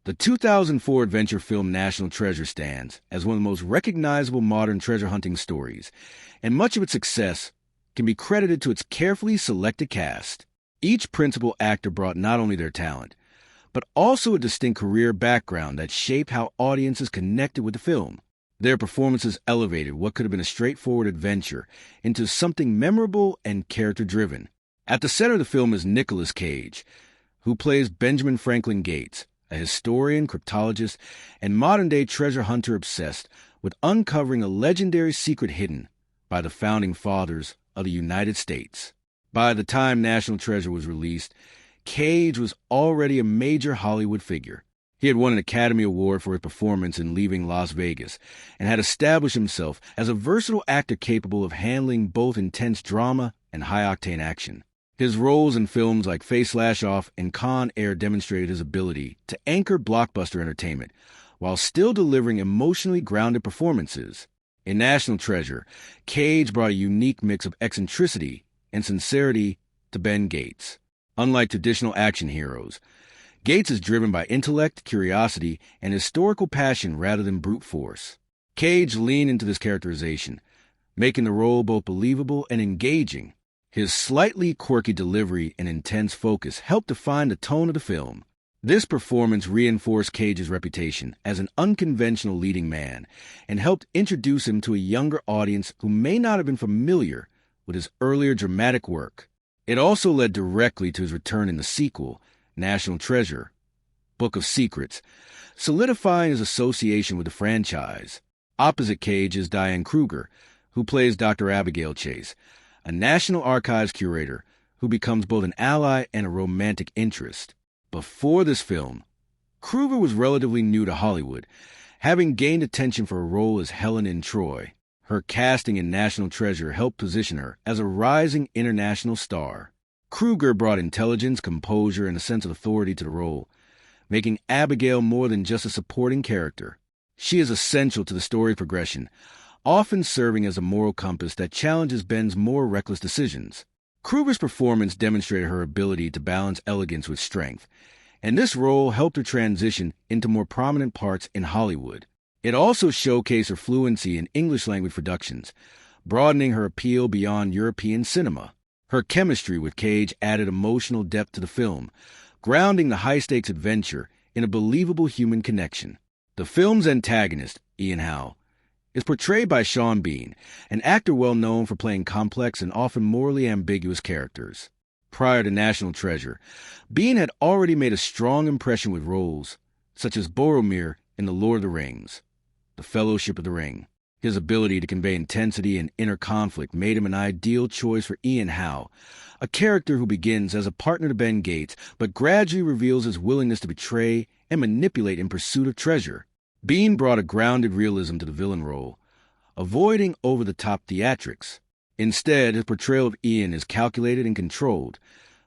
The 2004 adventure film National Treasure stands as one of the most recognizable modern treasure hunting stories, and much of its success can be credited to its carefully selected cast. Each principal actor brought not only their talent, but also a distinct career background that shaped how audiences connected with the film. Their performances elevated what could have been a straightforward adventure into something memorable and character-driven. At the center of the film is Nicolas Cage, who plays Benjamin Franklin Gates, a historian, cryptologist, and modern-day treasure hunter obsessed with uncovering a legendary secret hidden by the founding fathers of the United States. By the time National Treasure was released, Cage was already a major Hollywood figure. He had won an Academy Award for his performance in Leaving Las Vegas and had established himself as a versatile actor capable of handling both intense drama and high-octane action. His roles in films like Face Slash Off and Con Air demonstrated his ability to anchor blockbuster entertainment while still delivering emotionally grounded performances. In National Treasure, Cage brought a unique mix of eccentricity and sincerity to Ben Gates. Unlike traditional action heroes, Gates is driven by intellect, curiosity, and historical passion rather than brute force. Cage leaned into this characterization, making the role both believable and engaging. His slightly quirky delivery and intense focus helped define the tone of the film. This performance reinforced Cage's reputation as an unconventional leading man and helped introduce him to a younger audience who may not have been familiar with his earlier dramatic work. It also led directly to his return in the sequel, National Treasure, Book of Secrets, solidifying his association with the franchise. Opposite Cage is Diane Kruger, who plays Dr. Abigail Chase, a National Archives curator who becomes both an ally and a romantic interest. Before this film, Kruger was relatively new to Hollywood, having gained attention for a role as Helen in Troy. Her casting in National Treasure helped position her as a rising international star. Kruger brought intelligence, composure, and a sense of authority to the role, making Abigail more than just a supporting character. She is essential to the story progression, often serving as a moral compass that challenges Ben's more reckless decisions. Kruger's performance demonstrated her ability to balance elegance with strength, and this role helped her transition into more prominent parts in Hollywood. It also showcased her fluency in English-language productions, broadening her appeal beyond European cinema. Her chemistry with Cage added emotional depth to the film, grounding the high-stakes adventure in a believable human connection. The film's antagonist, Ian Howe, is portrayed by Sean Bean, an actor well known for playing complex and often morally ambiguous characters. Prior to National Treasure, Bean had already made a strong impression with roles such as Boromir in The Lord of the Rings, The Fellowship of the Ring. His ability to convey intensity and inner conflict made him an ideal choice for Ian Howe, a character who begins as a partner to Ben Gates but gradually reveals his willingness to betray and manipulate in pursuit of treasure. Bean brought a grounded realism to the villain role, avoiding over-the-top theatrics. Instead, his portrayal of Ian is calculated and controlled,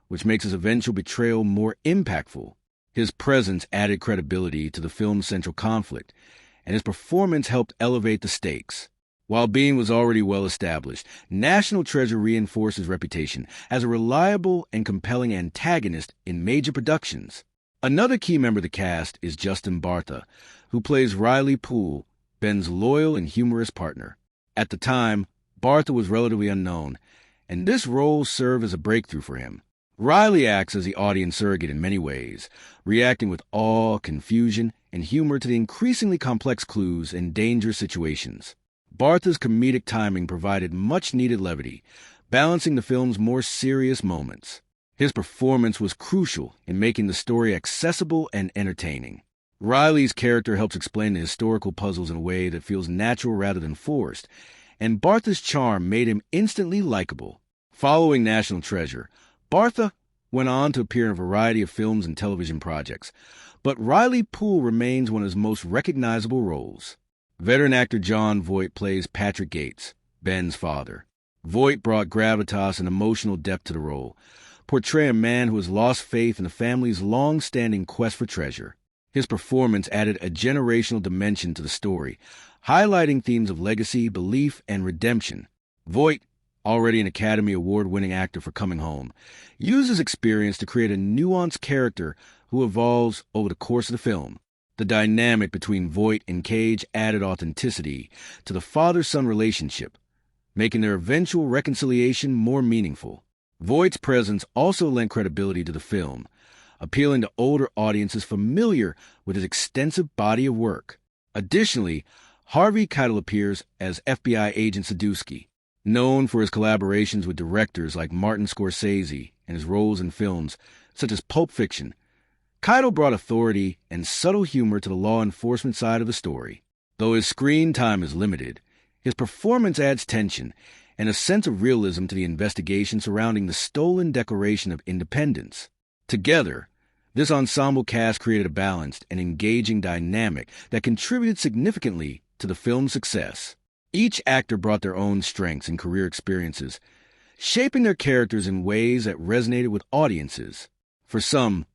which makes his eventual betrayal more impactful. His presence added credibility to the film's central conflict, and his performance helped elevate the stakes. While Bean was already well established, National Treasure reinforced his reputation as a reliable and compelling antagonist in major productions. Another key member of the cast is Justin Bartha, who plays Riley Poole, Ben's loyal and humorous partner. At the time, Bartha was relatively unknown, and this role served as a breakthrough for him. Riley acts as the audience surrogate in many ways, reacting with awe, confusion, and humor to the increasingly complex clues and dangerous situations. Bartha's comedic timing provided much-needed levity, balancing the film's more serious moments. His performance was crucial in making the story accessible and entertaining. Riley's character helps explain the historical puzzles in a way that feels natural rather than forced, and Bartha's charm made him instantly likable. Following National Treasure, Bartha went on to appear in a variety of films and television projects, but Riley Poole remains one of his most recognizable roles. Veteran actor Jon Voight plays Patrick Gates, Ben's father. Voight brought gravitas and emotional depth to the role, portraying a man who has lost faith in the family's long-standing quest for treasure. His performance added a generational dimension to the story, highlighting themes of legacy, belief, and redemption. Voight, already an Academy Award-winning actor for Coming Home, used his experience to create a nuanced character who evolves over the course of the film. The dynamic between Voight and Cage added authenticity to the father-son relationship, making their eventual reconciliation more meaningful. Voight's presence also lent credibility to the film, appealing to older audiences familiar with his extensive body of work. Additionally, Harvey Keitel appears as FBI agent Sadusky, known for his collaborations with directors like Martin Scorsese and his roles in films such as Pulp Fiction. Keitel brought authority and subtle humor to the law enforcement side of the story. Though his screen time is limited, his performance adds tension and a sense of realism to the investigation surrounding the stolen Declaration of Independence. Together, this ensemble cast created a balanced and engaging dynamic that contributed significantly to the film's success. Each actor brought their own strengths and career experiences, shaping their characters in ways that resonated with audiences. For some,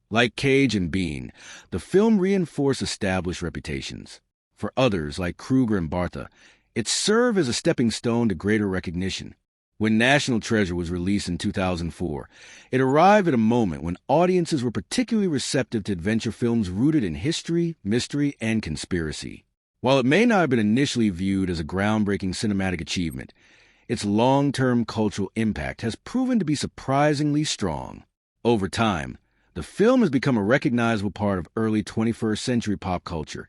like Cage and Bean, the film reinforced established reputations. For others, like Kruger and Bartha, it served as a stepping stone to greater recognition. When National Treasure was released in 2004, it arrived at a moment when audiences were particularly receptive to adventure films rooted in history, mystery, and conspiracy. While it may not have been initially viewed as a groundbreaking cinematic achievement, its long-term cultural impact has proven to be surprisingly strong. Over time, the film has become a recognizable part of early 21st century pop culture,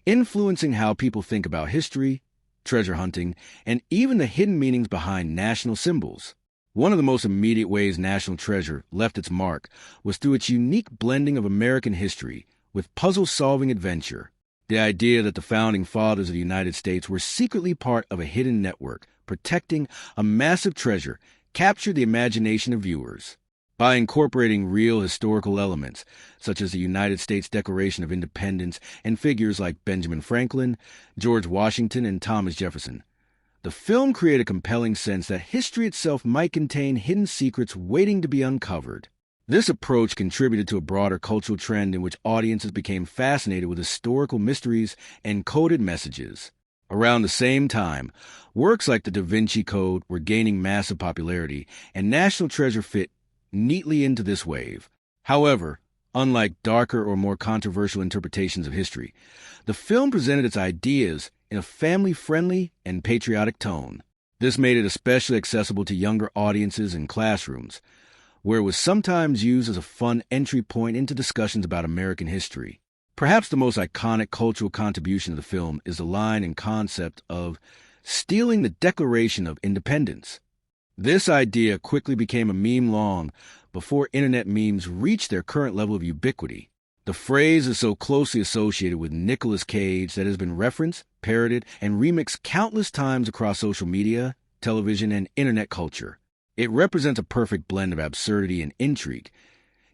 influencing how people think about history, treasure hunting, and even the hidden meanings behind national symbols. One of the most immediate ways National Treasure left its mark was through its unique blending of American history with puzzle-solving adventure. The idea that the founding fathers of the United States were secretly part of a hidden network protecting a massive treasure captured the imagination of viewers. By incorporating real historical elements, such as the United States Declaration of Independence and figures like Benjamin Franklin, George Washington, and Thomas Jefferson, the film created a compelling sense that history itself might contain hidden secrets waiting to be uncovered. This approach contributed to a broader cultural trend in which audiences became fascinated with historical mysteries and coded messages. Around the same time, works like The Da Vinci Code were gaining massive popularity, and National Treasure fit neatly into this wave. However, unlike darker or more controversial interpretations of history, the film presented its ideas in a family-friendly and patriotic tone. This made it especially accessible to younger audiences in classrooms, where it was sometimes used as a fun entry point into discussions about American history. Perhaps the most iconic cultural contribution of the film is the line and concept of stealing the Declaration of Independence. This idea quickly became a meme long before internet memes reached their current level of ubiquity. The phrase is so closely associated with Nicolas Cage that it has been referenced, parodied, and remixed countless times across social media, television, and internet culture. It represents a perfect blend of absurdity and intrigue,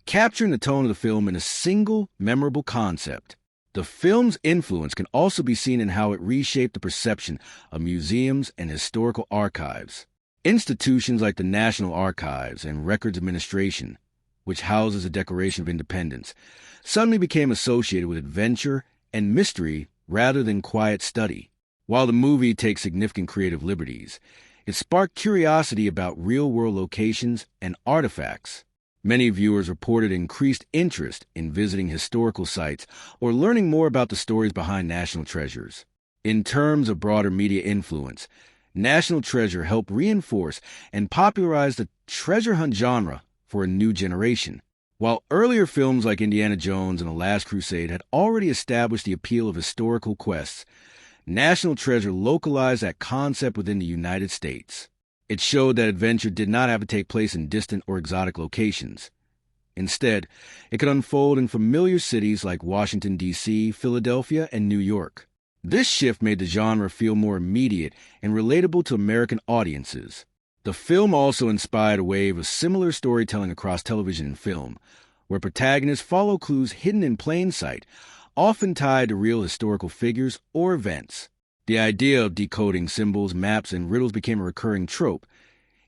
capturing the tone of the film in a single, memorable concept. The film's influence can also be seen in how it reshaped the perception of museums and historical archives. Institutions like the National Archives and Records Administration, which houses the Declaration of Independence, suddenly became associated with adventure and mystery rather than quiet study. While the movie takes significant creative liberties, it sparked curiosity about real-world locations and artifacts. Many viewers reported increased interest in visiting historical sites or learning more about the stories behind national treasures. In terms of broader media influence, National Treasure helped reinforce and popularize the treasure hunt genre for a new generation. While earlier films like Indiana Jones and The Last Crusade had already established the appeal of historical quests, National Treasure localized that concept within the United States. It showed that adventure did not have to take place in distant or exotic locations. Instead, it could unfold in familiar cities like Washington, D.C., Philadelphia, and New York. This shift made the genre feel more immediate and relatable to American audiences. The film also inspired a wave of similar storytelling across television and film, where protagonists follow clues hidden in plain sight, often tied to real historical figures or events. The idea of decoding symbols, maps, and riddles became a recurring trope,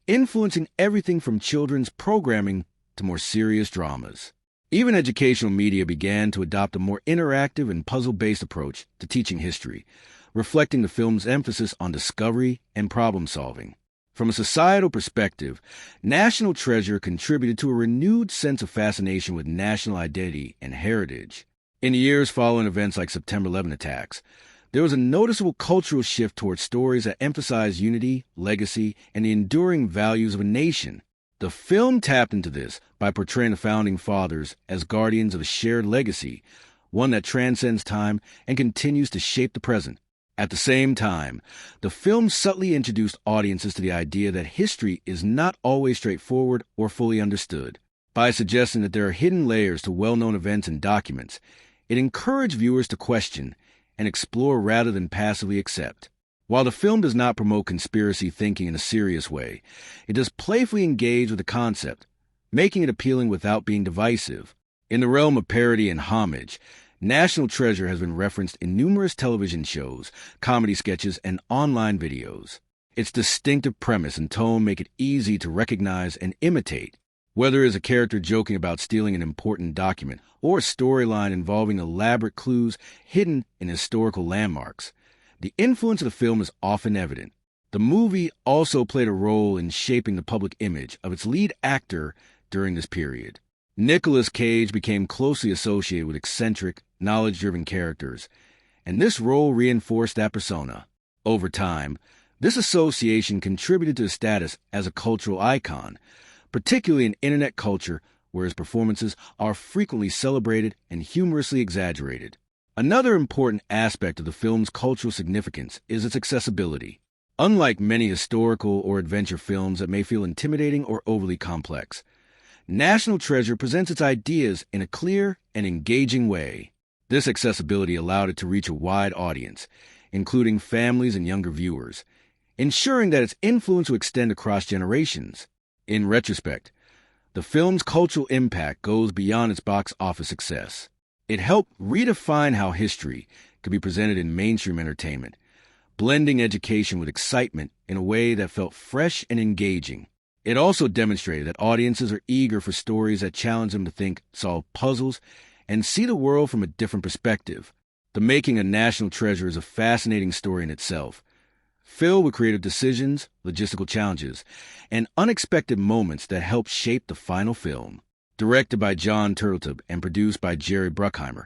influencing everything from children's programming to more serious dramas. Even educational media began to adopt a more interactive and puzzle-based approach to teaching history, reflecting the film's emphasis on discovery and problem-solving. From a societal perspective, National Treasure contributed to a renewed sense of fascination with national identity and heritage. In the years following events like September 11 attacks, there was a noticeable cultural shift towards stories that emphasize unity, legacy, and the enduring values of a nation. The film tapped into this by portraying the Founding Fathers as guardians of a shared legacy, one that transcends time and continues to shape the present. At the same time, the film subtly introduced audiences to the idea that history is not always straightforward or fully understood. By suggesting that there are hidden layers to well-known events and documents, it encouraged viewers to question and explore rather than passively accept. While the film does not promote conspiracy thinking in a serious way, it does playfully engage with the concept, making it appealing without being divisive. In the realm of parody and homage, National Treasure has been referenced in numerous television shows, comedy sketches, and online videos. Its distinctive premise and tone make it easy to recognize and imitate. Whether it is a character joking about stealing an important document or a storyline involving elaborate clues hidden in historical landmarks, the influence of the film is often evident. The movie also played a role in shaping the public image of its lead actor during this period. Nicolas Cage became closely associated with eccentric, knowledge-driven characters, and this role reinforced that persona. Over time, this association contributed to his status as a cultural icon, particularly in internet culture where his performances are frequently celebrated and humorously exaggerated. Another important aspect of the film's cultural significance is its accessibility. Unlike many historical or adventure films that may feel intimidating or overly complex, National Treasure presents its ideas in a clear and engaging way. This accessibility allowed it to reach a wide audience, including families and younger viewers, ensuring that its influence would extend across generations. In retrospect, the film's cultural impact goes beyond its box office success. It helped redefine how history could be presented in mainstream entertainment, blending education with excitement in a way that felt fresh and engaging. It also demonstrated that audiences are eager for stories that challenge them to think, solve puzzles, and see the world from a different perspective. The making of National Treasure is a fascinating story in itself, filled with creative decisions, logistical challenges, and unexpected moments that help shape the final film. Directed by Jon Turteltaub and produced by Jerry Bruckheimer,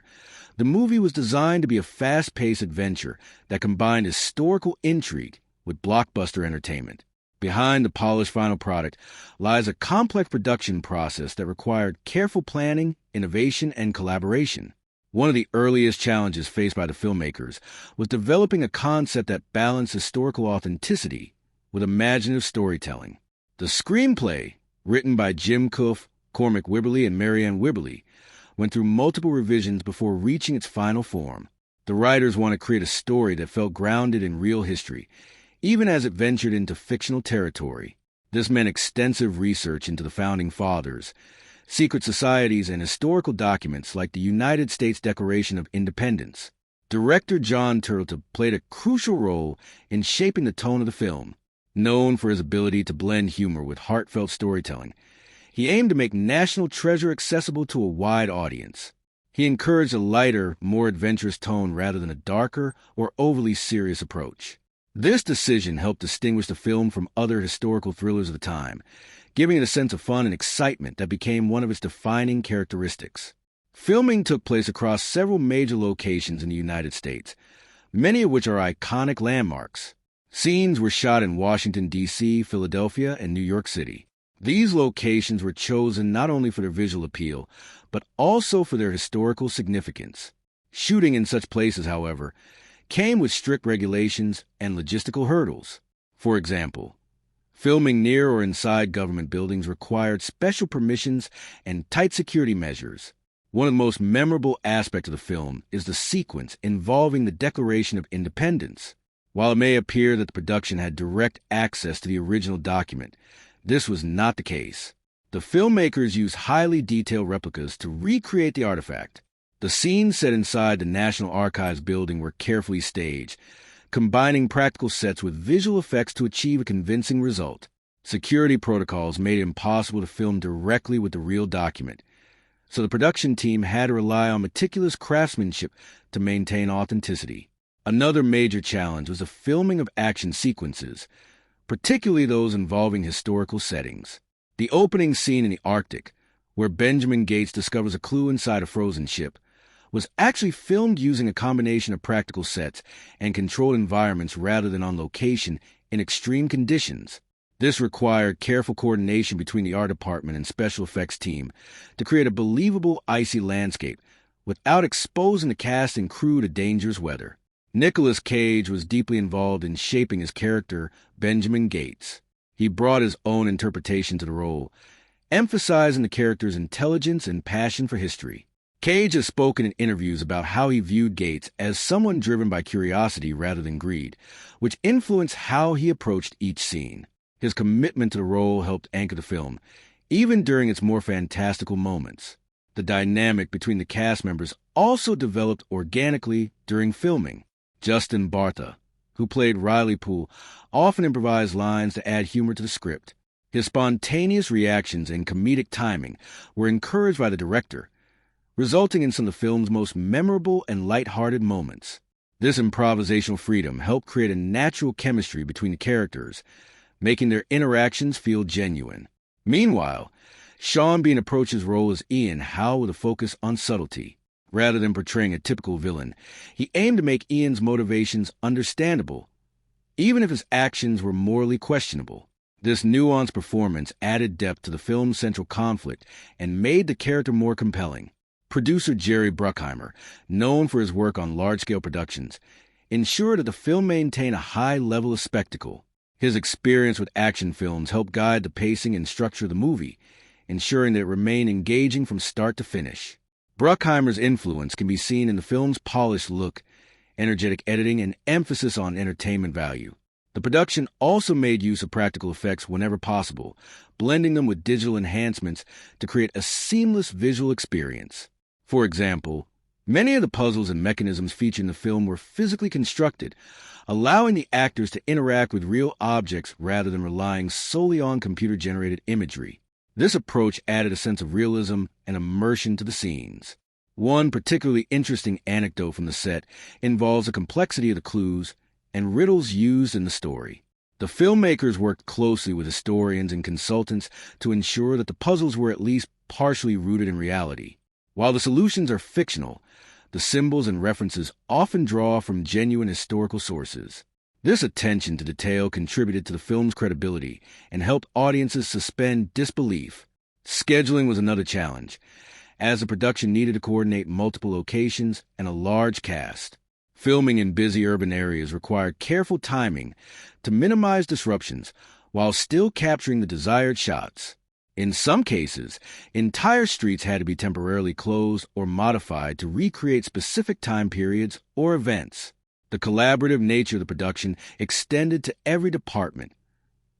the movie was designed to be a fast-paced adventure that combined historical intrigue with blockbuster entertainment. Behind the polished final product lies a complex production process that required careful planning, innovation, and collaboration. One of the earliest challenges faced by the filmmakers was developing a concept that balanced historical authenticity with imaginative storytelling. The screenplay, written by Jim Coof, Cormac Wibberley, and Marianne Wibberley, went through multiple revisions before reaching its final form. The writers wanted to create a story that felt grounded in real history, even as it ventured into fictional territory. This meant extensive research into the Founding Fathers, secret societies, and historical documents like the United States Declaration of Independence. Director Jon Turteltaub played a crucial role in shaping the tone of the film. Known for his ability to blend humor with heartfelt storytelling, he aimed to make National Treasure accessible to a wide audience. He encouraged a lighter, more adventurous tone rather than a darker or overly serious approach. This decision helped distinguish the film from other historical thrillers of the time, giving it a sense of fun and excitement that became one of its defining characteristics. Filming took place across several major locations in the United States, many of which are iconic landmarks. Scenes were shot in Washington, D.C., Philadelphia, and New York City. These locations were chosen not only for their visual appeal, but also for their historical significance. Shooting in such places, however, came with strict regulations and logistical hurdles. For example, filming near or inside government buildings required special permissions and tight security measures. One of the most memorable aspects of the film is the sequence involving the Declaration of Independence. While it may appear that the production had direct access to the original document, this was not the case. The filmmakers used highly detailed replicas to recreate the artifact. The scenes set inside the National Archives building were carefully staged, combining practical sets with visual effects to achieve a convincing result. Security protocols made it impossible to film directly with the real document, so the production team had to rely on meticulous craftsmanship to maintain authenticity. Another major challenge was the filming of action sequences, particularly those involving historical settings. The opening scene in the Arctic, where Benjamin Gates discovers a clue inside a frozen ship, was actually filmed using a combination of practical sets and controlled environments rather than on location in extreme conditions. This required careful coordination between the art department and special effects team to create a believable icy landscape without exposing the cast and crew to dangerous weather. Nicolas Cage was deeply involved in shaping his character, Benjamin Gates. He brought his own interpretation to the role, emphasizing the character's intelligence and passion for history. Cage has spoken in interviews about how he viewed Gates as someone driven by curiosity rather than greed, which influenced how he approached each scene. His commitment to the role helped anchor the film, even during its more fantastical moments. The dynamic between the cast members also developed organically during filming. Justin Bartha, who played Riley Poole, often improvised lines to add humor to the script. His spontaneous reactions and comedic timing were encouraged by the director, resulting in some of the film's most memorable and lighthearted moments. This improvisational freedom helped create a natural chemistry between the characters, making their interactions feel genuine. Meanwhile, Sean Bean approached his role as Ian Howe with a focus on subtlety. Rather than portraying a typical villain, he aimed to make Ian's motivations understandable, even if his actions were morally questionable. This nuanced performance added depth to the film's central conflict and made the character more compelling. Producer Jerry Bruckheimer, known for his work on large-scale productions, ensured that the film maintained a high level of spectacle. His experience with action films helped guide the pacing and structure of the movie, ensuring that it remained engaging from start to finish. Bruckheimer's influence can be seen in the film's polished look, energetic editing, and emphasis on entertainment value. The production also made use of practical effects whenever possible, blending them with digital enhancements to create a seamless visual experience. For example, many of the puzzles and mechanisms featured in the film were physically constructed, allowing the actors to interact with real objects rather than relying solely on computer-generated imagery. This approach added a sense of realism and immersion to the scenes. One particularly interesting anecdote from the set involves the complexity of the clues and riddles used in the story. The filmmakers worked closely with historians and consultants to ensure that the puzzles were at least partially rooted in reality. While the solutions are fictional, the symbols and references often draw from genuine historical sources. This attention to detail contributed to the film's credibility and helped audiences suspend disbelief. Scheduling was another challenge, as the production needed to coordinate multiple locations and a large cast. Filming in busy urban areas required careful timing to minimize disruptions while still capturing the desired shots. In some cases, entire streets had to be temporarily closed or modified to recreate specific time periods or events. The collaborative nature of the production extended to every department,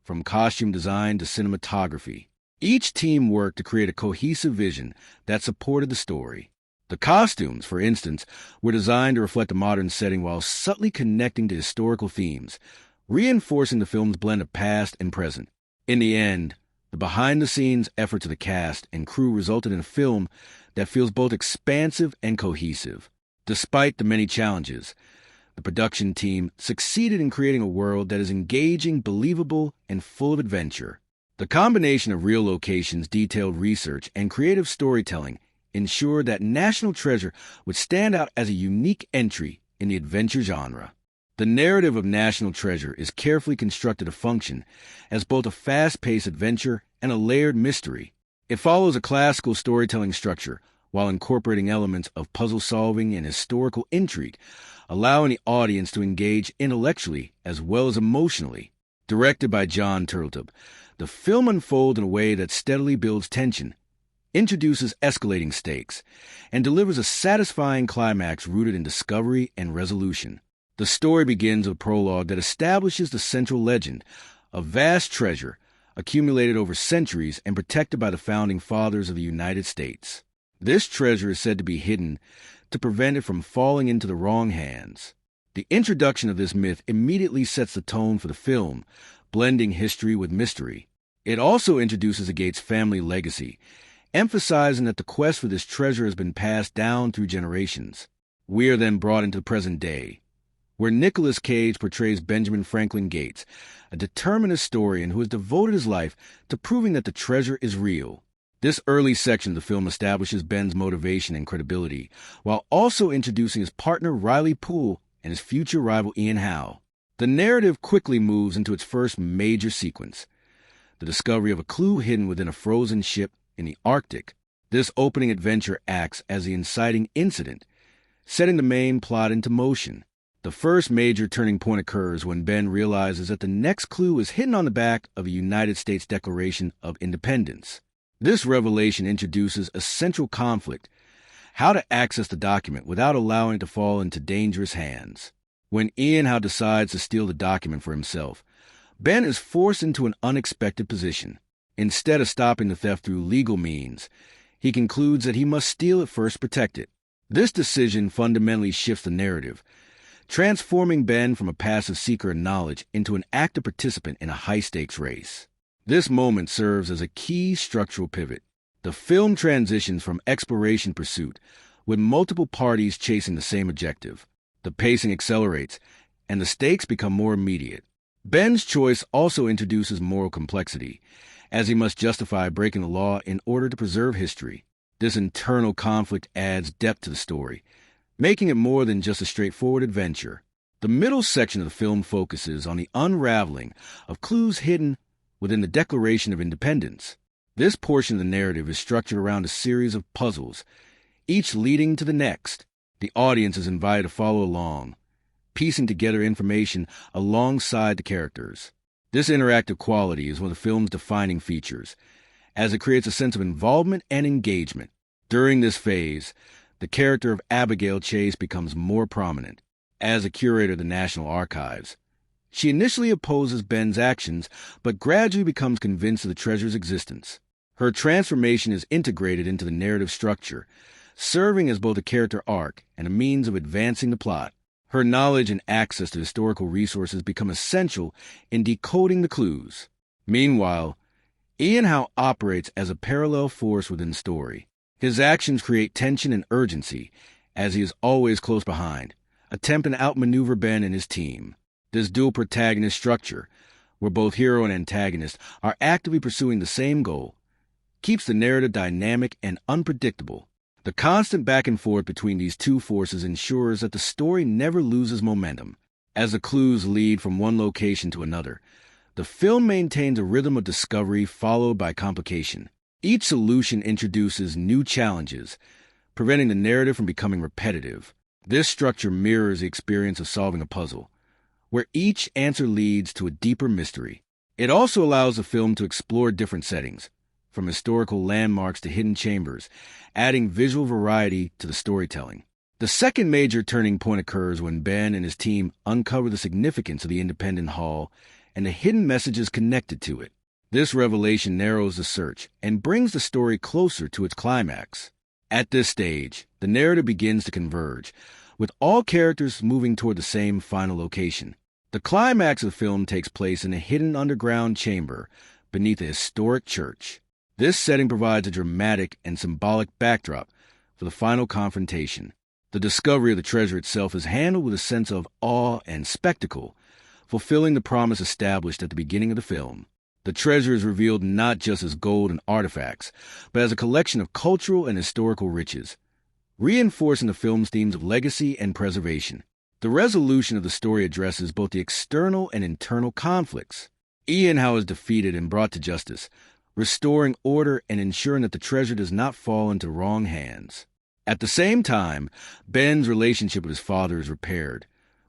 from costume design to cinematography. Each team worked to create a cohesive vision that supported the story. The costumes, for instance, were designed to reflect a modern setting while subtly connecting to historical themes, reinforcing the film's blend of past and present. In the end, the behind-the-scenes efforts of the cast and crew resulted in a film that feels both expansive and cohesive. Despite the many challenges, the production team succeeded in creating a world that is engaging, believable, and full of adventure. The combination of real locations, detailed research, and creative storytelling ensured that National Treasure would stand out as a unique entry in the adventure genre. The narrative of National Treasure is carefully constructed to function as both a fast-paced adventure and a layered mystery. It follows a classical storytelling structure while incorporating elements of puzzle-solving and historical intrigue, allowing the audience to engage intellectually as well as emotionally. Directed by Jon Turteltaub, the film unfolds in a way that steadily builds tension, introduces escalating stakes, and delivers a satisfying climax rooted in discovery and resolution. The story begins with a prologue that establishes the central legend, a vast treasure accumulated over centuries and protected by the founding fathers of the United States. This treasure is said to be hidden to prevent it from falling into the wrong hands. The introduction of this myth immediately sets the tone for the film, blending history with mystery. It also introduces the Gates family legacy, emphasizing that the quest for this treasure has been passed down through generations. We are then brought into the present day, where Nicolas Cage portrays Benjamin Franklin Gates, a determined historian who has devoted his life to proving that the treasure is real. This early section of the film establishes Ben's motivation and credibility, while also introducing his partner Riley Poole and his future rival Ian Howe. The narrative quickly moves into its first major sequence, the discovery of a clue hidden within a frozen ship in the Arctic. This opening adventure acts as the inciting incident, setting the main plot into motion. The first major turning point occurs when Ben realizes that the next clue is hidden on the back of a United States Declaration of Independence. This revelation introduces a central conflict: how to access the document without allowing it to fall into dangerous hands. When Ian Howe decides to steal the document for himself, Ben is forced into an unexpected position. Instead of stopping the theft through legal means, he concludes that he must steal it first to protect it. This decision fundamentally shifts the narrative, transforming Ben from a passive seeker of knowledge into an active participant in a high-stakes race. This moment serves as a key structural pivot. The film transitions from exploration pursuit, with multiple parties chasing the same objective. The pacing accelerates, and the stakes become more immediate. Ben's choice also introduces moral complexity, as he must justify breaking the law in order to preserve history. This internal conflict adds depth to the story, making it more than just a straightforward adventure. The middle section of the film focuses on the unraveling of clues hidden within the Declaration of Independence. This portion of the narrative is structured around a series of puzzles, each leading to the next. The audience is invited to follow along, piecing together information alongside the characters. This interactive quality is one of the film's defining features, as it creates a sense of involvement and engagement. During this phase, the character of Abigail Chase becomes more prominent. As a curator of the National Archives, she initially opposes Ben's actions, but gradually becomes convinced of the treasure's existence. Her transformation is integrated into the narrative structure, serving as both a character arc and a means of advancing the plot. Her knowledge and access to historical resources become essential in decoding the clues. Meanwhile, Ian Howe operates as a parallel force within the story. His actions create tension and urgency, as he is always close behind, attempting to outmaneuver Ben and his team. This dual protagonist structure, where both hero and antagonist are actively pursuing the same goal, keeps the narrative dynamic and unpredictable. The constant back and forth between these two forces ensures that the story never loses momentum. As the clues lead from one location to another, the film maintains a rhythm of discovery followed by complication. Each solution introduces new challenges, preventing the narrative from becoming repetitive. This structure mirrors the experience of solving a puzzle, where each answer leads to a deeper mystery. It also allows the film to explore different settings, from historical landmarks to hidden chambers, adding visual variety to the storytelling. The second major turning point occurs when Ben and his team uncover the significance of the Independence Hall and the hidden messages connected to it. This revelation narrows the search and brings the story closer to its climax. At this stage, the narrative begins to converge, with all characters moving toward the same final location. The climax of the film takes place in a hidden underground chamber beneath a historic church. This setting provides a dramatic and symbolic backdrop for the final confrontation. The discovery of the treasure itself is handled with a sense of awe and spectacle, fulfilling the promise established at the beginning of the film. The treasure is revealed not just as gold and artifacts, but as a collection of cultural and historical riches, reinforcing the film's themes of legacy and preservation. The resolution of the story addresses both the external and internal conflicts. Ian Howe is defeated and brought to justice, restoring order and ensuring that the treasure does not fall into wrong hands. At the same time, Ben's relationship with his father is repaired,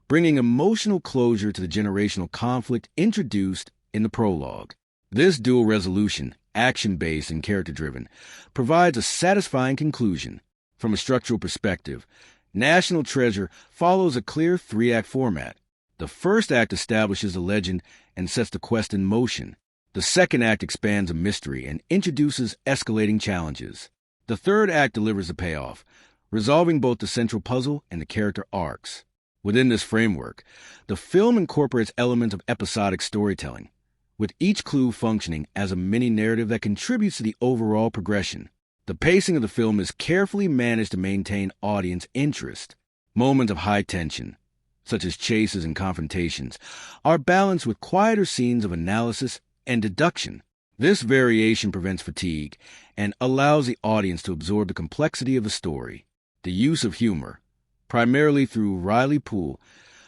bringing emotional closure to the generational conflict introduced in the prologue. This dual resolution, action-based and character-driven, provides a satisfying conclusion. From a structural perspective, National Treasure follows a clear three-act format. The first act establishes the legend and sets the quest in motion. The second act expands a mystery and introduces escalating challenges. The third act delivers the payoff, resolving both the central puzzle and the character arcs. Within this framework, the film incorporates elements of episodic storytelling, with each clue functioning as a mini-narrative that contributes to the overall progression. The pacing of the film is carefully managed to maintain audience interest. Moments of high tension, such as chases and confrontations, are balanced with quieter scenes of analysis and deduction. This variation prevents fatigue and allows the audience to absorb the complexity of the story. The use of humor, primarily through Riley Poole,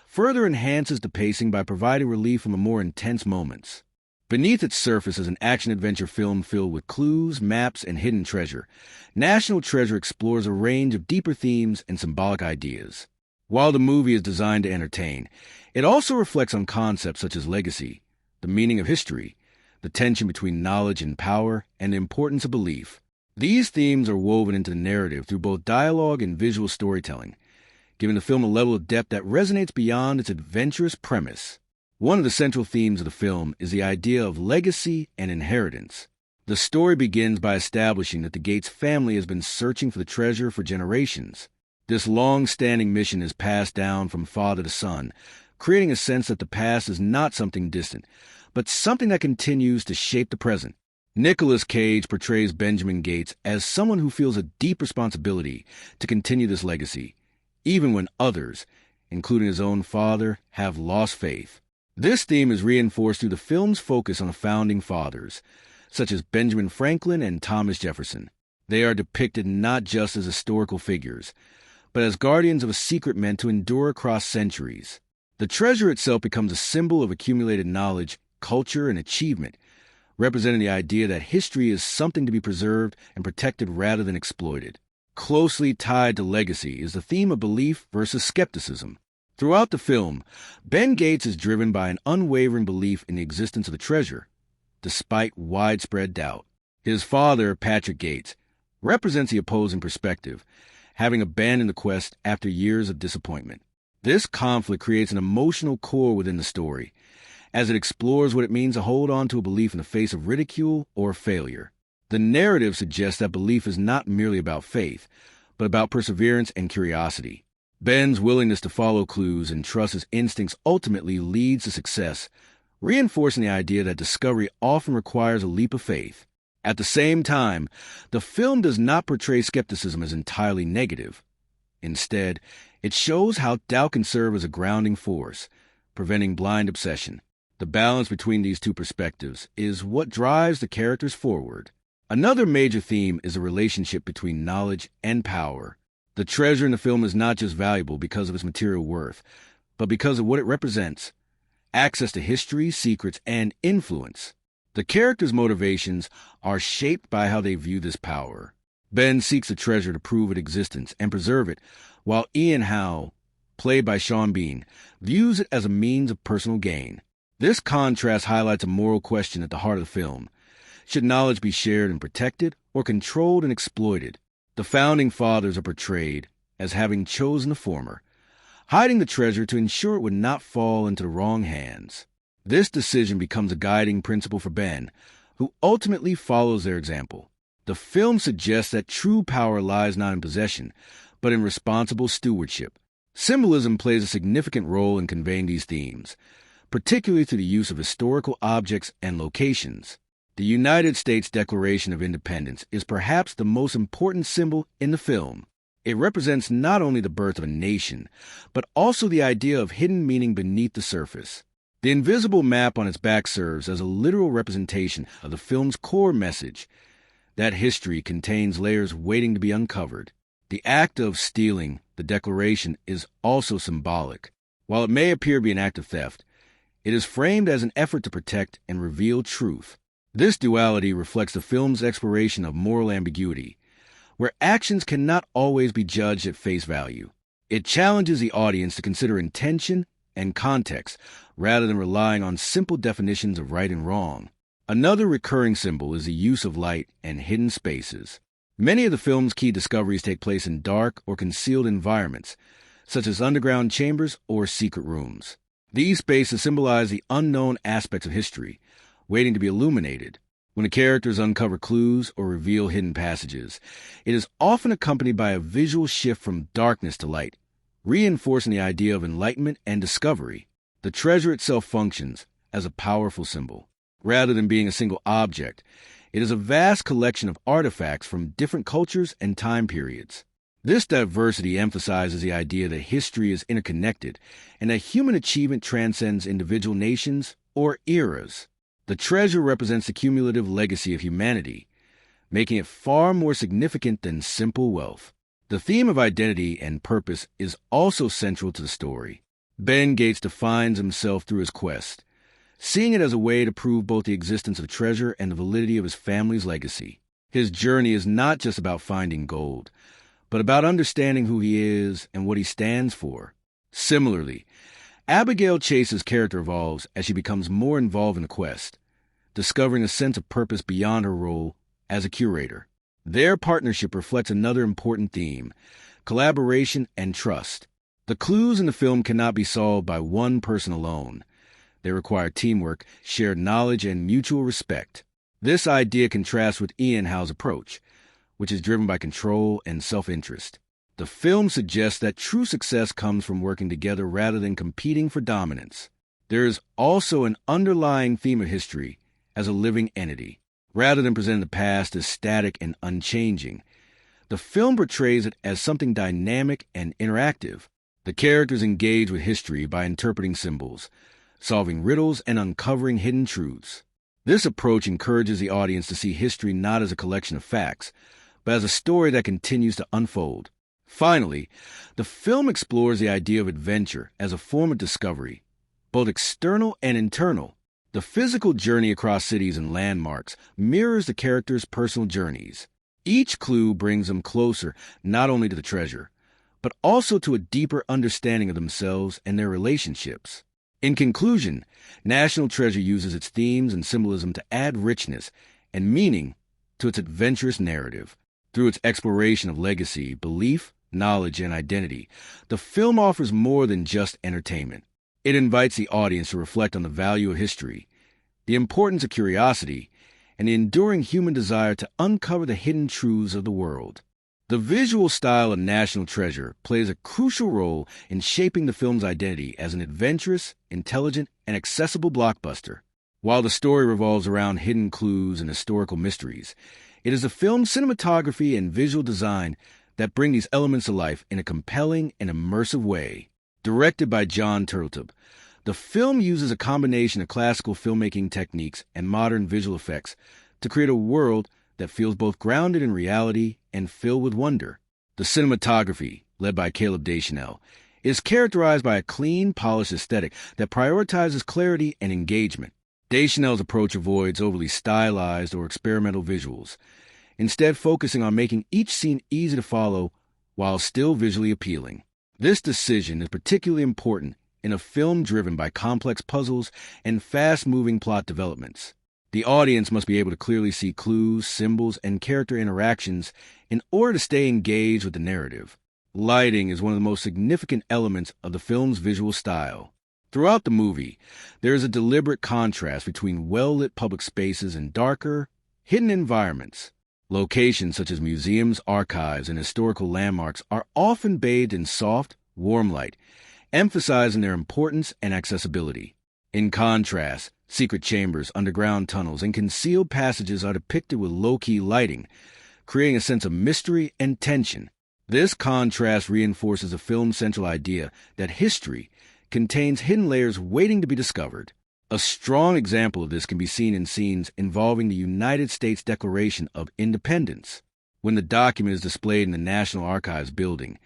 further enhances the pacing by providing relief from the more intense moments. Beneath its surface is an action-adventure film filled with clues, maps, and hidden treasure. National Treasure explores a range of deeper themes and symbolic ideas. While the movie is designed to entertain, it also reflects on concepts such as legacy, the meaning of history, the tension between knowledge and power, and the importance of belief. These themes are woven into the narrative through both dialogue and visual storytelling, giving the film a level of depth that resonates beyond its adventurous premise. One of the central themes of the film is the idea of legacy and inheritance. The story begins by establishing that the Gates family has been searching for the treasure for generations. This long-standing mission is passed down from father to son, creating a sense that the past is not something distant, but something that continues to shape the present. Nicolas Cage portrays Benjamin Gates as someone who feels a deep responsibility to continue this legacy, even when others, including his own father, have lost faith. This theme is reinforced through the film's focus on the founding fathers, such as Benjamin Franklin and Thomas Jefferson. They are depicted not just as historical figures, but as guardians of a secret meant to endure across centuries. The treasure itself becomes a symbol of accumulated knowledge, culture, and achievement, representing the idea that history is something to be preserved and protected rather than exploited. Closely tied to legacy is the theme of belief versus skepticism. Throughout the film, Ben Gates is driven by an unwavering belief in the existence of the treasure, despite widespread doubt. His father, Patrick Gates, represents the opposing perspective, having abandoned the quest after years of disappointment. This conflict creates an emotional core within the story, as it explores what it means to hold on to a belief in the face of ridicule or failure. The narrative suggests that belief is not merely about faith, but about perseverance and curiosity. Ben's willingness to follow clues and trust his instincts ultimately leads to success, reinforcing the idea that discovery often requires a leap of faith. At the same time, the film does not portray skepticism as entirely negative. Instead, it shows how doubt can serve as a grounding force, preventing blind obsession. The balance between these two perspectives is what drives the characters forward. Another major theme is the relationship between knowledge and power. The treasure in the film is not just valuable because of its material worth, but because of what it represents: access to history, secrets, and influence. The characters' motivations are shaped by how they view this power. Ben seeks the treasure to prove its existence and preserve it, while Ian Howe, played by Sean Bean, views it as a means of personal gain. This contrast highlights a moral question at the heart of the film. Should knowledge be shared and protected, or controlled and exploited? The founding fathers are portrayed as having chosen the former, hiding the treasure to ensure it would not fall into the wrong hands. This decision becomes a guiding principle for Ben, who ultimately follows their example. The film suggests that true power lies not in possession, but in responsible stewardship. Symbolism plays a significant role in conveying these themes, particularly through the use of historical objects and locations. The United States Declaration of Independence is perhaps the most important symbol in the film. It represents not only the birth of a nation, but also the idea of hidden meaning beneath the surface. The invisible map on its back serves as a literal representation of the film's core message, that history contains layers waiting to be uncovered. The act of stealing the Declaration is also symbolic. While it may appear to be an act of theft, it is framed as an effort to protect and reveal truth. This duality reflects the film's exploration of moral ambiguity, where actions cannot always be judged at face value. It challenges the audience to consider intention and context, rather than relying on simple definitions of right and wrong. Another recurring symbol is the use of light and hidden spaces. Many of the film's key discoveries take place in dark or concealed environments, such as underground chambers or secret rooms. These spaces symbolize the unknown aspects of history, waiting to be illuminated. When the characters uncover clues or reveal hidden passages, it is often accompanied by a visual shift from darkness to light, reinforcing the idea of enlightenment and discovery. The treasure itself functions as a powerful symbol. Rather than being a single object, it is a vast collection of artifacts from different cultures and time periods. This diversity emphasizes the idea that history is interconnected and that human achievement transcends individual nations or eras. The treasure represents the cumulative legacy of humanity, making it far more significant than simple wealth. The theme of identity and purpose is also central to the story. Ben Gates defines himself through his quest, seeing it as a way to prove both the existence of treasure and the validity of his family's legacy. His journey is not just about finding gold, but about understanding who he is and what he stands for. Similarly, Abigail Chase's character evolves as she becomes more involved in the quest, discovering a sense of purpose beyond her role as a curator. Their partnership reflects another important theme: collaboration and trust. The clues in the film cannot be solved by one person alone. They require teamwork, shared knowledge, and mutual respect. This idea contrasts with Ian Howe's approach, which is driven by control and self-interest. The film suggests that true success comes from working together rather than competing for dominance. There is also an underlying theme of history as a living entity. Rather than presenting the past as static and unchanging, the film portrays it as something dynamic and interactive. The characters engage with history by interpreting symbols, solving riddles, and uncovering hidden truths. This approach encourages the audience to see history not as a collection of facts, but as a story that continues to unfold. Finally, the film explores the idea of adventure as a form of discovery, both external and internal. The physical journey across cities and landmarks mirrors the characters' personal journeys. Each clue brings them closer not only to the treasure, but also to a deeper understanding of themselves and their relationships. In conclusion, National Treasure uses its themes and symbolism to add richness and meaning to its adventurous narrative. Through its exploration of legacy, belief, knowledge, and identity, the film offers more than just entertainment. It invites the audience to reflect on the value of history, the importance of curiosity, and the enduring human desire to uncover the hidden truths of the world. The visual style of National Treasure plays a crucial role in shaping the film's identity as an adventurous, intelligent, and accessible blockbuster. While the story revolves around hidden clues and historical mysteries, it is the film's cinematography and visual design that bring these elements to life in a compelling and immersive way. Directed by Jon Turteltaub, the film uses a combination of classical filmmaking techniques and modern visual effects to create a world that feels both grounded in reality and filled with wonder. The cinematography, led by Caleb Deschanel, is characterized by a clean, polished aesthetic that prioritizes clarity and engagement. Deschanel's approach avoids overly stylized or experimental visuals, instead focusing on making each scene easy to follow while still visually appealing. This decision is particularly important in a film driven by complex puzzles and fast-moving plot developments. The audience must be able to clearly see clues, symbols, and character interactions in order to stay engaged with the narrative. Lighting is one of the most significant elements of the film's visual style. Throughout the movie, there is a deliberate contrast between well-lit public spaces and darker, hidden environments. Locations such as museums, archives, and historical landmarks are often bathed in soft, warm light, emphasizing their importance and accessibility. In contrast, secret chambers, underground tunnels, and concealed passages are depicted with low-key lighting, creating a sense of mystery and tension. This contrast reinforces the film's central idea that history contains hidden layers waiting to be discovered. A strong example of this can be seen in scenes involving the United States Declaration of Independence. When the document is displayed in the National Archives building,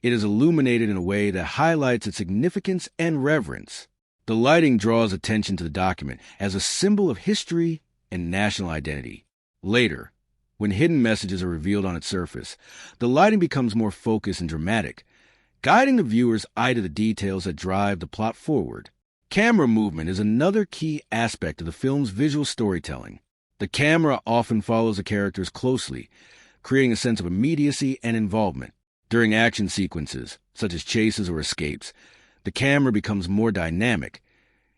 it is illuminated in a way that highlights its significance and reverence. The lighting draws attention to the document as a symbol of history and national identity. Later, when hidden messages are revealed on its surface, the lighting becomes more focused and dramatic, guiding the viewer's eye to the details that drive the plot forward. Camera movement is another key aspect of the film's visual storytelling. The camera often follows the characters closely, creating a sense of immediacy and involvement. During action sequences, such as chases or escapes, the camera becomes more dynamic,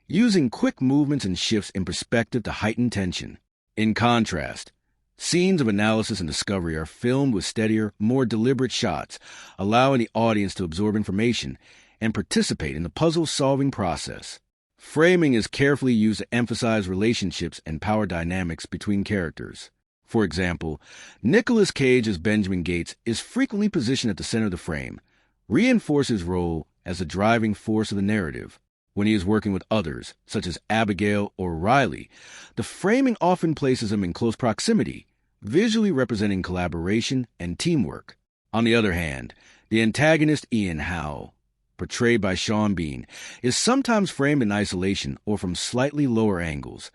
using quick movements and shifts in perspective to heighten tension. In contrast, scenes of analysis and discovery are filmed with steadier, more deliberate shots, allowing the audience to absorb information and participate in the puzzle-solving process. Framing is carefully used to emphasize relationships and power dynamics between characters. For example, Nicolas Cage as Benjamin Gates is frequently positioned at the center of the frame, reinforcing his role as the driving force of the narrative. When he is working with others, such as Abigail or Riley, the framing often places him in close proximity, visually representing collaboration and teamwork. On the other hand, the antagonist Ian Howe, portrayed by Sean Bean, is sometimes framed in isolation or from slightly lower angles,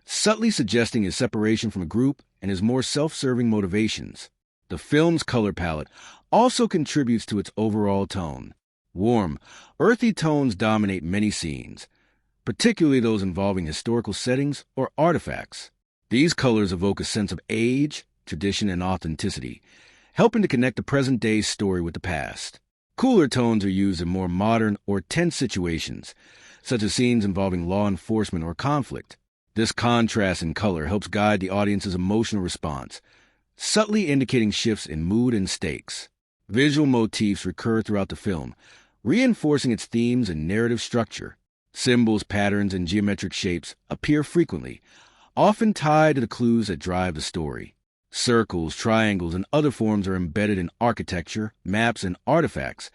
subtly suggesting his separation from a group and his more self-serving motivations. The film's color palette also contributes to its overall tone. Warm, earthy tones dominate many scenes, particularly those involving historical settings or artifacts. These colors evoke a sense of age, tradition, and authenticity, helping to connect the present-day story with the past. Cooler tones are used in more modern or tense situations, such as scenes involving law enforcement or conflict. This contrast in color helps guide the audience's emotional response, subtly indicating shifts in mood and stakes. Visual motifs recur throughout the film, reinforcing its themes and narrative structure. Symbols, patterns, and geometric shapes appear frequently, often tied to the clues that drive the story. Circles, triangles, and other forms are embedded in architecture, maps, and artifacts,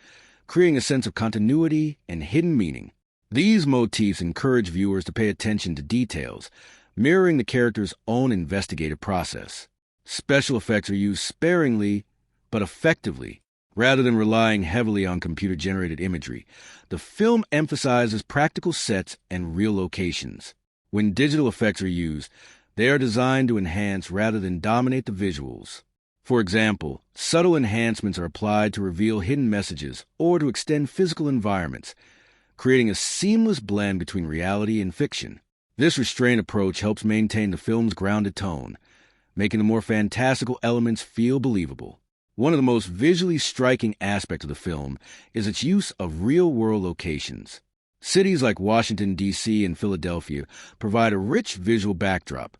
creating a sense of continuity and hidden meaning. These motifs encourage viewers to pay attention to details, mirroring the character's own investigative process. Special effects are used sparingly but effectively. Rather than relying heavily on computer-generated imagery, the film emphasizes practical sets and real locations. When digital effects are used, they are designed to enhance rather than dominate the visuals. For example, subtle enhancements are applied to reveal hidden messages or to extend physical environments, creating a seamless blend between reality and fiction. This restrained approach helps maintain the film's grounded tone, making the more fantastical elements feel believable. One of the most visually striking aspects of the film is its use of real-world locations. Cities like Washington, D.C. and Philadelphia provide a rich visual backdrop,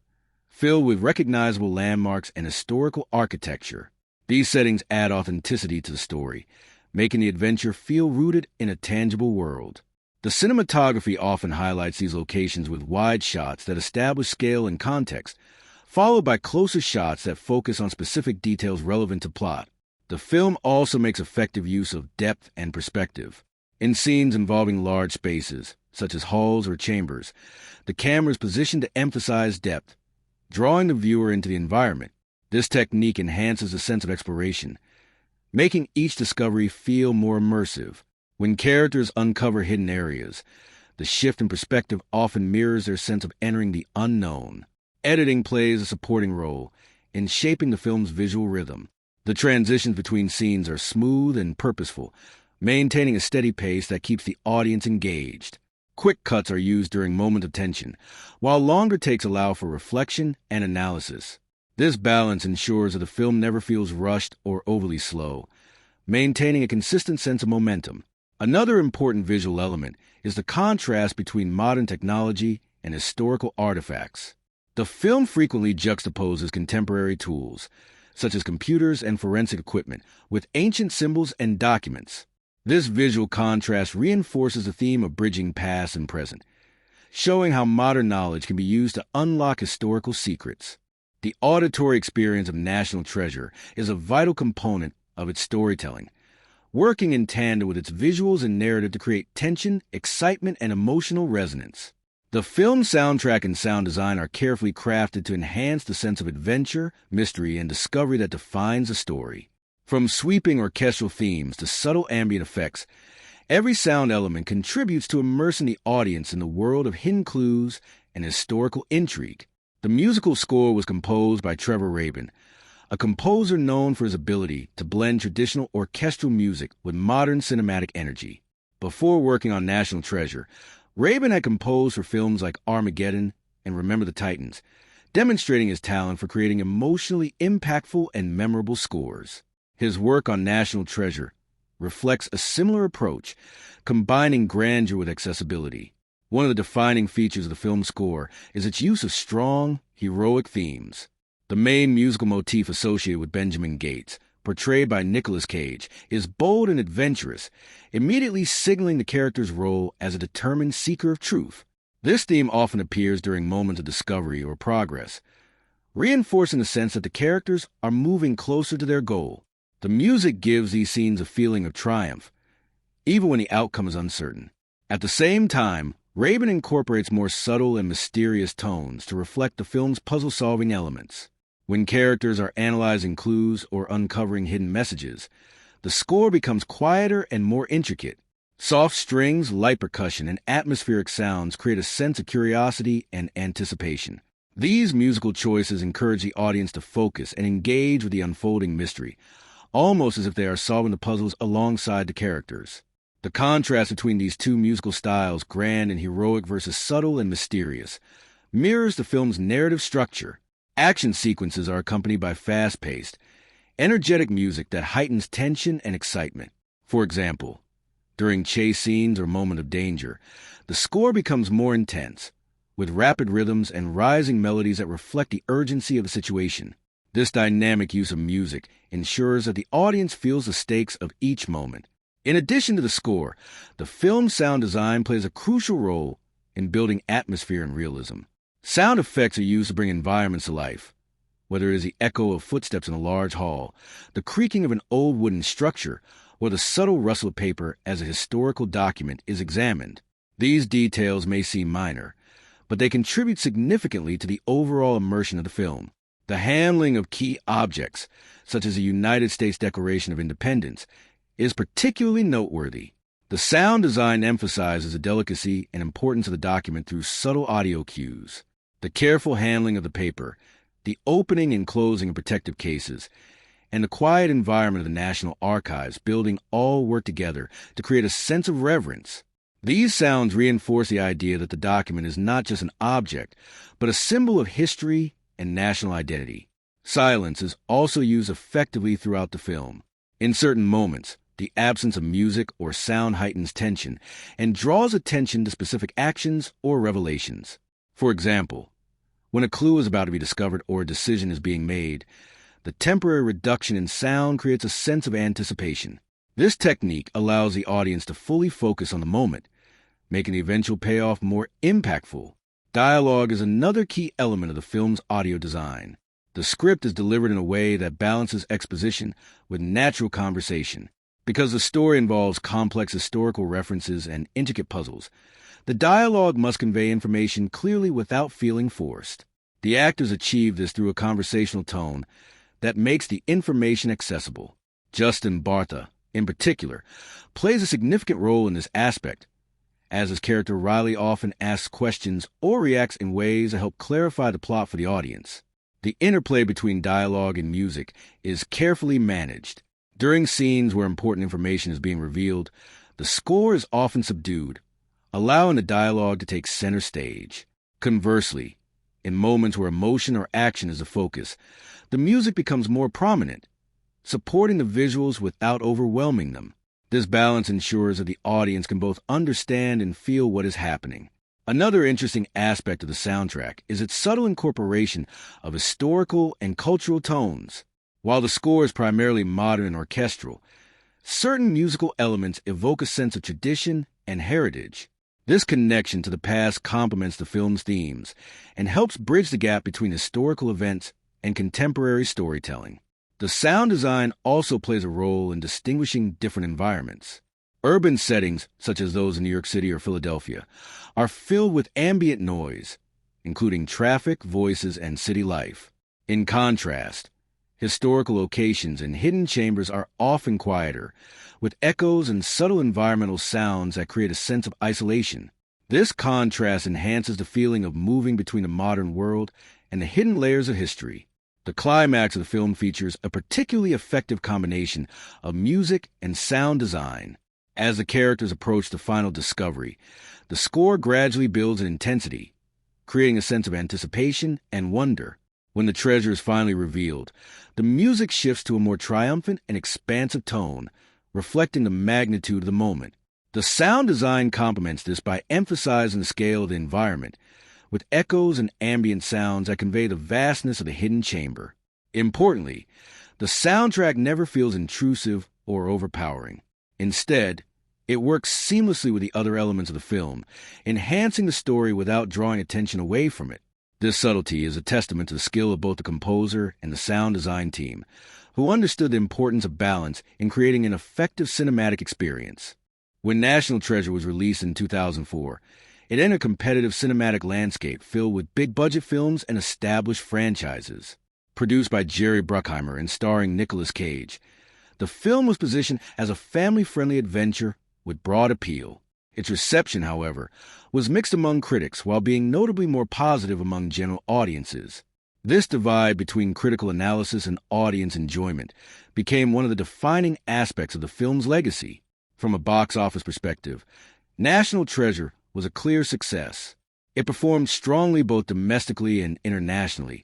filled with recognizable landmarks and historical architecture. These settings add authenticity to the story, making the adventure feel rooted in a tangible world. The cinematography often highlights these locations with wide shots that establish scale and context, followed by closer shots that focus on specific details relevant to plot. The film also makes effective use of depth and perspective. In scenes involving large spaces, such as halls or chambers, the camera is positioned to emphasize depth, drawing the viewer into the environment. This technique enhances the sense of exploration, making each discovery feel more immersive. When characters uncover hidden areas, the shift in perspective often mirrors their sense of entering the unknown. Editing plays a supporting role in shaping the film's visual rhythm. The transitions between scenes are smooth and purposeful, maintaining a steady pace that keeps the audience engaged. Quick cuts are used during moments of tension, while longer takes allow for reflection and analysis. This balance ensures that the film never feels rushed or overly slow, maintaining a consistent sense of momentum. Another important visual element is the contrast between modern technology and historical artifacts. The film frequently juxtaposes contemporary tools, such as computers and forensic equipment, with ancient symbols and documents. This visual contrast reinforces the theme of bridging past and present, showing how modern knowledge can be used to unlock historical secrets. The auditory experience of National Treasure is a vital component of its storytelling, working in tandem with its visuals and narrative to create tension, excitement, and emotional resonance. The film's soundtrack and sound design are carefully crafted to enhance the sense of adventure, mystery, and discovery that defines the story. From sweeping orchestral themes to subtle ambient effects, every sound element contributes to immersing the audience in the world of hidden clues and historical intrigue. The musical score was composed by Trevor Rabin, a composer known for his ability to blend traditional orchestral music with modern cinematic energy. Before working on National Treasure, Rabin had composed for films like Armageddon and Remember the Titans, demonstrating his talent for creating emotionally impactful and memorable scores. His work on National Treasure reflects a similar approach, combining grandeur with accessibility. One of the defining features of the film's score is its use of strong, heroic themes. The main musical motif associated with Benjamin Gates, portrayed by Nicolas Cage, is bold and adventurous, immediately signaling the character's role as a determined seeker of truth. This theme often appears during moments of discovery or progress, reinforcing the sense that the characters are moving closer to their goal. The music gives these scenes a feeling of triumph, even when the outcome is uncertain. At the same time, Rabin incorporates more subtle and mysterious tones to reflect the film's puzzle-solving elements. When characters are analyzing clues or uncovering hidden messages, the score becomes quieter and more intricate. Soft strings, light percussion, and atmospheric sounds create a sense of curiosity and anticipation. These musical choices encourage the audience to focus and engage with the unfolding mystery, almost as if they are solving the puzzles alongside the characters. The contrast between these two musical styles, grand and heroic versus subtle and mysterious, mirrors the film's narrative structure. Action sequences are accompanied by fast-paced, energetic music that heightens tension and excitement. For example, during chase scenes or moments of danger, the score becomes more intense, with rapid rhythms and rising melodies that reflect the urgency of the situation. This dynamic use of music ensures that the audience feels the stakes of each moment. In addition to the score, the film's sound design plays a crucial role in building atmosphere and realism. Sound effects are used to bring environments to life, whether it is the echo of footsteps in a large hall, the creaking of an old wooden structure, or the subtle rustle of paper as a historical document is examined. These details may seem minor, but they contribute significantly to the overall immersion of the film. The handling of key objects, such as the United States Declaration of Independence, is particularly noteworthy. The sound design emphasizes the delicacy and importance of the document through subtle audio cues. The careful handling of the paper, the opening and closing of protective cases, and the quiet environment of the National Archives building all work together to create a sense of reverence. These sounds reinforce the idea that the document is not just an object, but a symbol of history and national identity. Silence is also used effectively throughout the film. In certain moments, the absence of music or sound heightens tension and draws attention to specific actions or revelations. For example, when a clue is about to be discovered or a decision is being made, the temporary reduction in sound creates a sense of anticipation. This technique allows the audience to fully focus on the moment, making the eventual payoff more impactful. Dialogue is another key element of the film's audio design. The script is delivered in a way that balances exposition with natural conversation. Because the story involves complex historical references and intricate puzzles, the dialogue must convey information clearly without feeling forced. The actors achieve this through a conversational tone that makes the information accessible. Justin Bartha, in particular, plays a significant role in this aspect, as his character Riley often asks questions or reacts in ways that help clarify the plot for the audience. The interplay between dialogue and music is carefully managed. During scenes where important information is being revealed, the score is often subdued, allowing the dialogue to take center stage. Conversely, in moments where emotion or action is the focus, the music becomes more prominent, supporting the visuals without overwhelming them. This balance ensures that the audience can both understand and feel what is happening. Another interesting aspect of the soundtrack is its subtle incorporation of historical and cultural tones. While the score is primarily modern and orchestral, certain musical elements evoke a sense of tradition and heritage. This connection to the past complements the film's themes and helps bridge the gap between historical events and contemporary storytelling. The sound design also plays a role in distinguishing different environments. Urban settings, such as those in New York City or Philadelphia, are filled with ambient noise, including traffic, voices, and city life. In contrast, historical locations and hidden chambers are often quieter, with echoes and subtle environmental sounds that create a sense of isolation. This contrast enhances the feeling of moving between the modern world and the hidden layers of history. The climax of the film features a particularly effective combination of music and sound design. As the characters approach the final discovery, the score gradually builds in intensity, creating a sense of anticipation and wonder. When the treasure is finally revealed, the music shifts to a more triumphant and expansive tone, reflecting the magnitude of the moment. The sound design complements this by emphasizing the scale of the environment, with echoes and ambient sounds that convey the vastness of the hidden chamber. Importantly, the soundtrack never feels intrusive or overpowering. Instead, it works seamlessly with the other elements of the film, enhancing the story without drawing attention away from it. This subtlety is a testament to the skill of both the composer and the sound design team, who understood the importance of balance in creating an effective cinematic experience. When National Treasure was released in 2004, it entered a competitive cinematic landscape filled with big-budget films and established franchises. Produced by Jerry Bruckheimer and starring Nicolas Cage, the film was positioned as a family-friendly adventure with broad appeal. Its reception, however, was mixed among critics while being notably more positive among general audiences. This divide between critical analysis and audience enjoyment became one of the defining aspects of the film's legacy. From a box office perspective, National Treasure was a clear success. It performed strongly both domestically and internationally,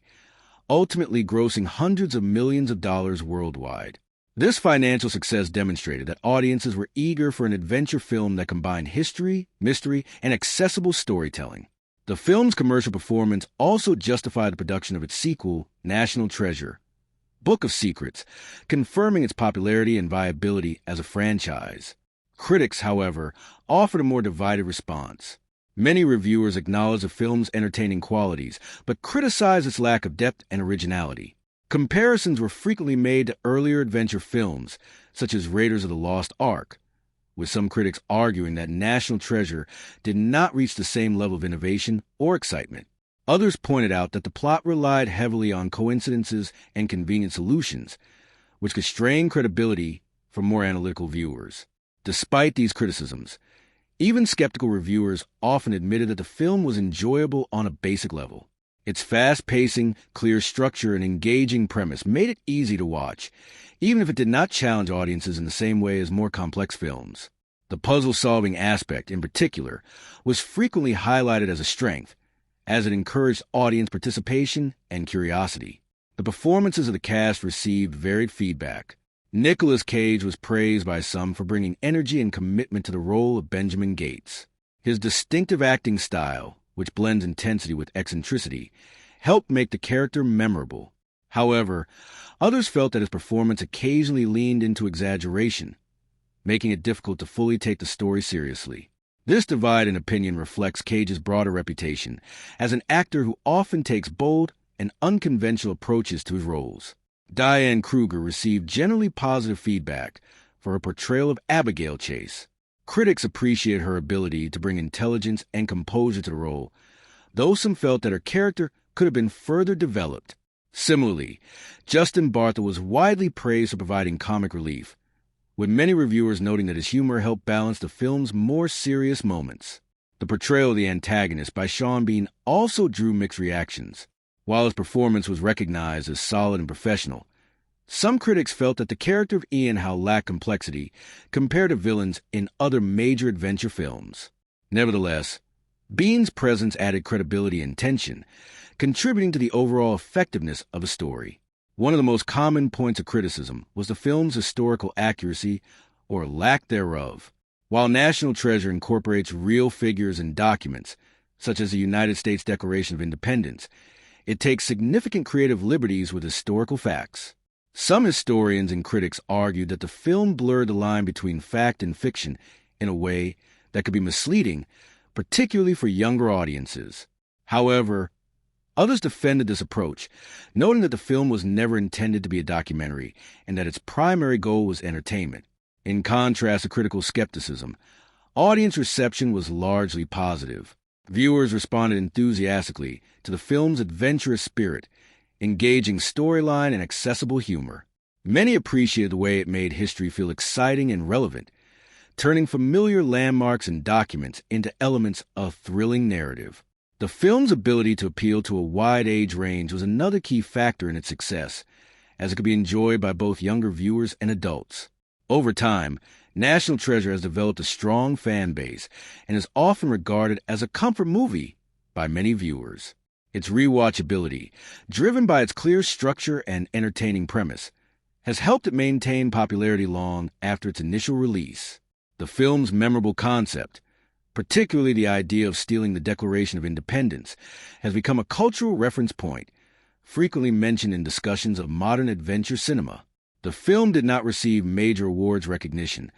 ultimately grossing hundreds of millions of dollars worldwide. This financial success demonstrated that audiences were eager for an adventure film that combined history, mystery, and accessible storytelling. The film's commercial performance also justified the production of its sequel, National Treasure, Book of Secrets, confirming its popularity and viability as a franchise. Critics, however, offered a more divided response. Many reviewers acknowledged the film's entertaining qualities, but criticized its lack of depth and originality. Comparisons were frequently made to earlier adventure films, such as Raiders of the Lost Ark, with some critics arguing that National Treasure did not reach the same level of innovation or excitement. Others pointed out that the plot relied heavily on coincidences and convenient solutions, which could strain credibility for more analytical viewers. Despite these criticisms, even skeptical reviewers often admitted that the film was enjoyable on a basic level. Its fast pacing, clear structure, and engaging premise made it easy to watch, even if it did not challenge audiences in the same way as more complex films. The puzzle-solving aspect, in particular, was frequently highlighted as a strength, as it encouraged audience participation and curiosity. The performances of the cast received varied feedback. Nicolas Cage was praised by some for bringing energy and commitment to the role of Benjamin Gates. His distinctive acting style, which blends intensity with eccentricity, helped make the character memorable. However, others felt that his performance occasionally leaned into exaggeration, making it difficult to fully take the story seriously. This divide in opinion reflects Cage's broader reputation as an actor who often takes bold and unconventional approaches to his roles. Diane Kruger received generally positive feedback for her portrayal of Abigail Chase. Critics appreciated her ability to bring intelligence and composure to the role, though some felt that her character could have been further developed. Similarly, Justin Bartha was widely praised for providing comic relief, with many reviewers noting that his humor helped balance the film's more serious moments. The portrayal of the antagonist by Sean Bean also drew mixed reactions. While his performance was recognized as solid and professional, some critics felt that the character of Ian Howe lacked complexity compared to villains in other major adventure films. Nevertheless, Bean's presence added credibility and tension, contributing to the overall effectiveness of a story. One of the most common points of criticism was the film's historical accuracy or lack thereof. While National Treasure incorporates real figures and documents, such as the United States Declaration of Independence, it takes significant creative liberties with historical facts. Some historians and critics argued that the film blurred the line between fact and fiction in a way that could be misleading, particularly for younger audiences. However, others defended this approach, noting that the film was never intended to be a documentary and that its primary goal was entertainment. In contrast to critical skepticism, audience reception was largely positive. Viewers responded enthusiastically to the film's adventurous spirit, engaging storyline and accessible humor. Many appreciated the way it made history feel exciting and relevant, turning familiar landmarks and documents into elements of thrilling narrative. The film's ability to appeal to a wide age range was another key factor in its success, as it could be enjoyed by both younger viewers and adults. Over time, National Treasure has developed a strong fan base and is often regarded as a comfort movie by many viewers. Its rewatchability, driven by its clear structure and entertaining premise, has helped it maintain popularity long after its initial release. The film's memorable concept, particularly the idea of stealing the Declaration of Independence, has become a cultural reference point, frequently mentioned in discussions of modern adventure cinema. The film did not receive major awards recognition,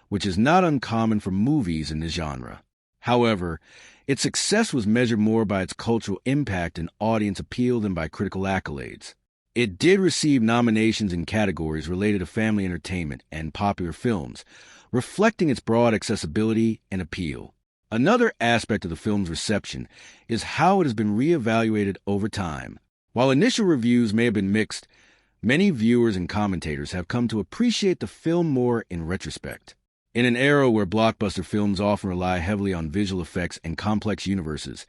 which is not uncommon for movies in this genre. However, its success was measured more by its cultural impact and audience appeal than by critical accolades. It did receive nominations in categories related to family entertainment and popular films, reflecting its broad accessibility and appeal. Another aspect of the film's reception is how it has been reevaluated over time. While initial reviews may have been mixed, many viewers and commentators have come to appreciate the film more in retrospect. In an era where blockbuster films often rely heavily on visual effects and complex universes,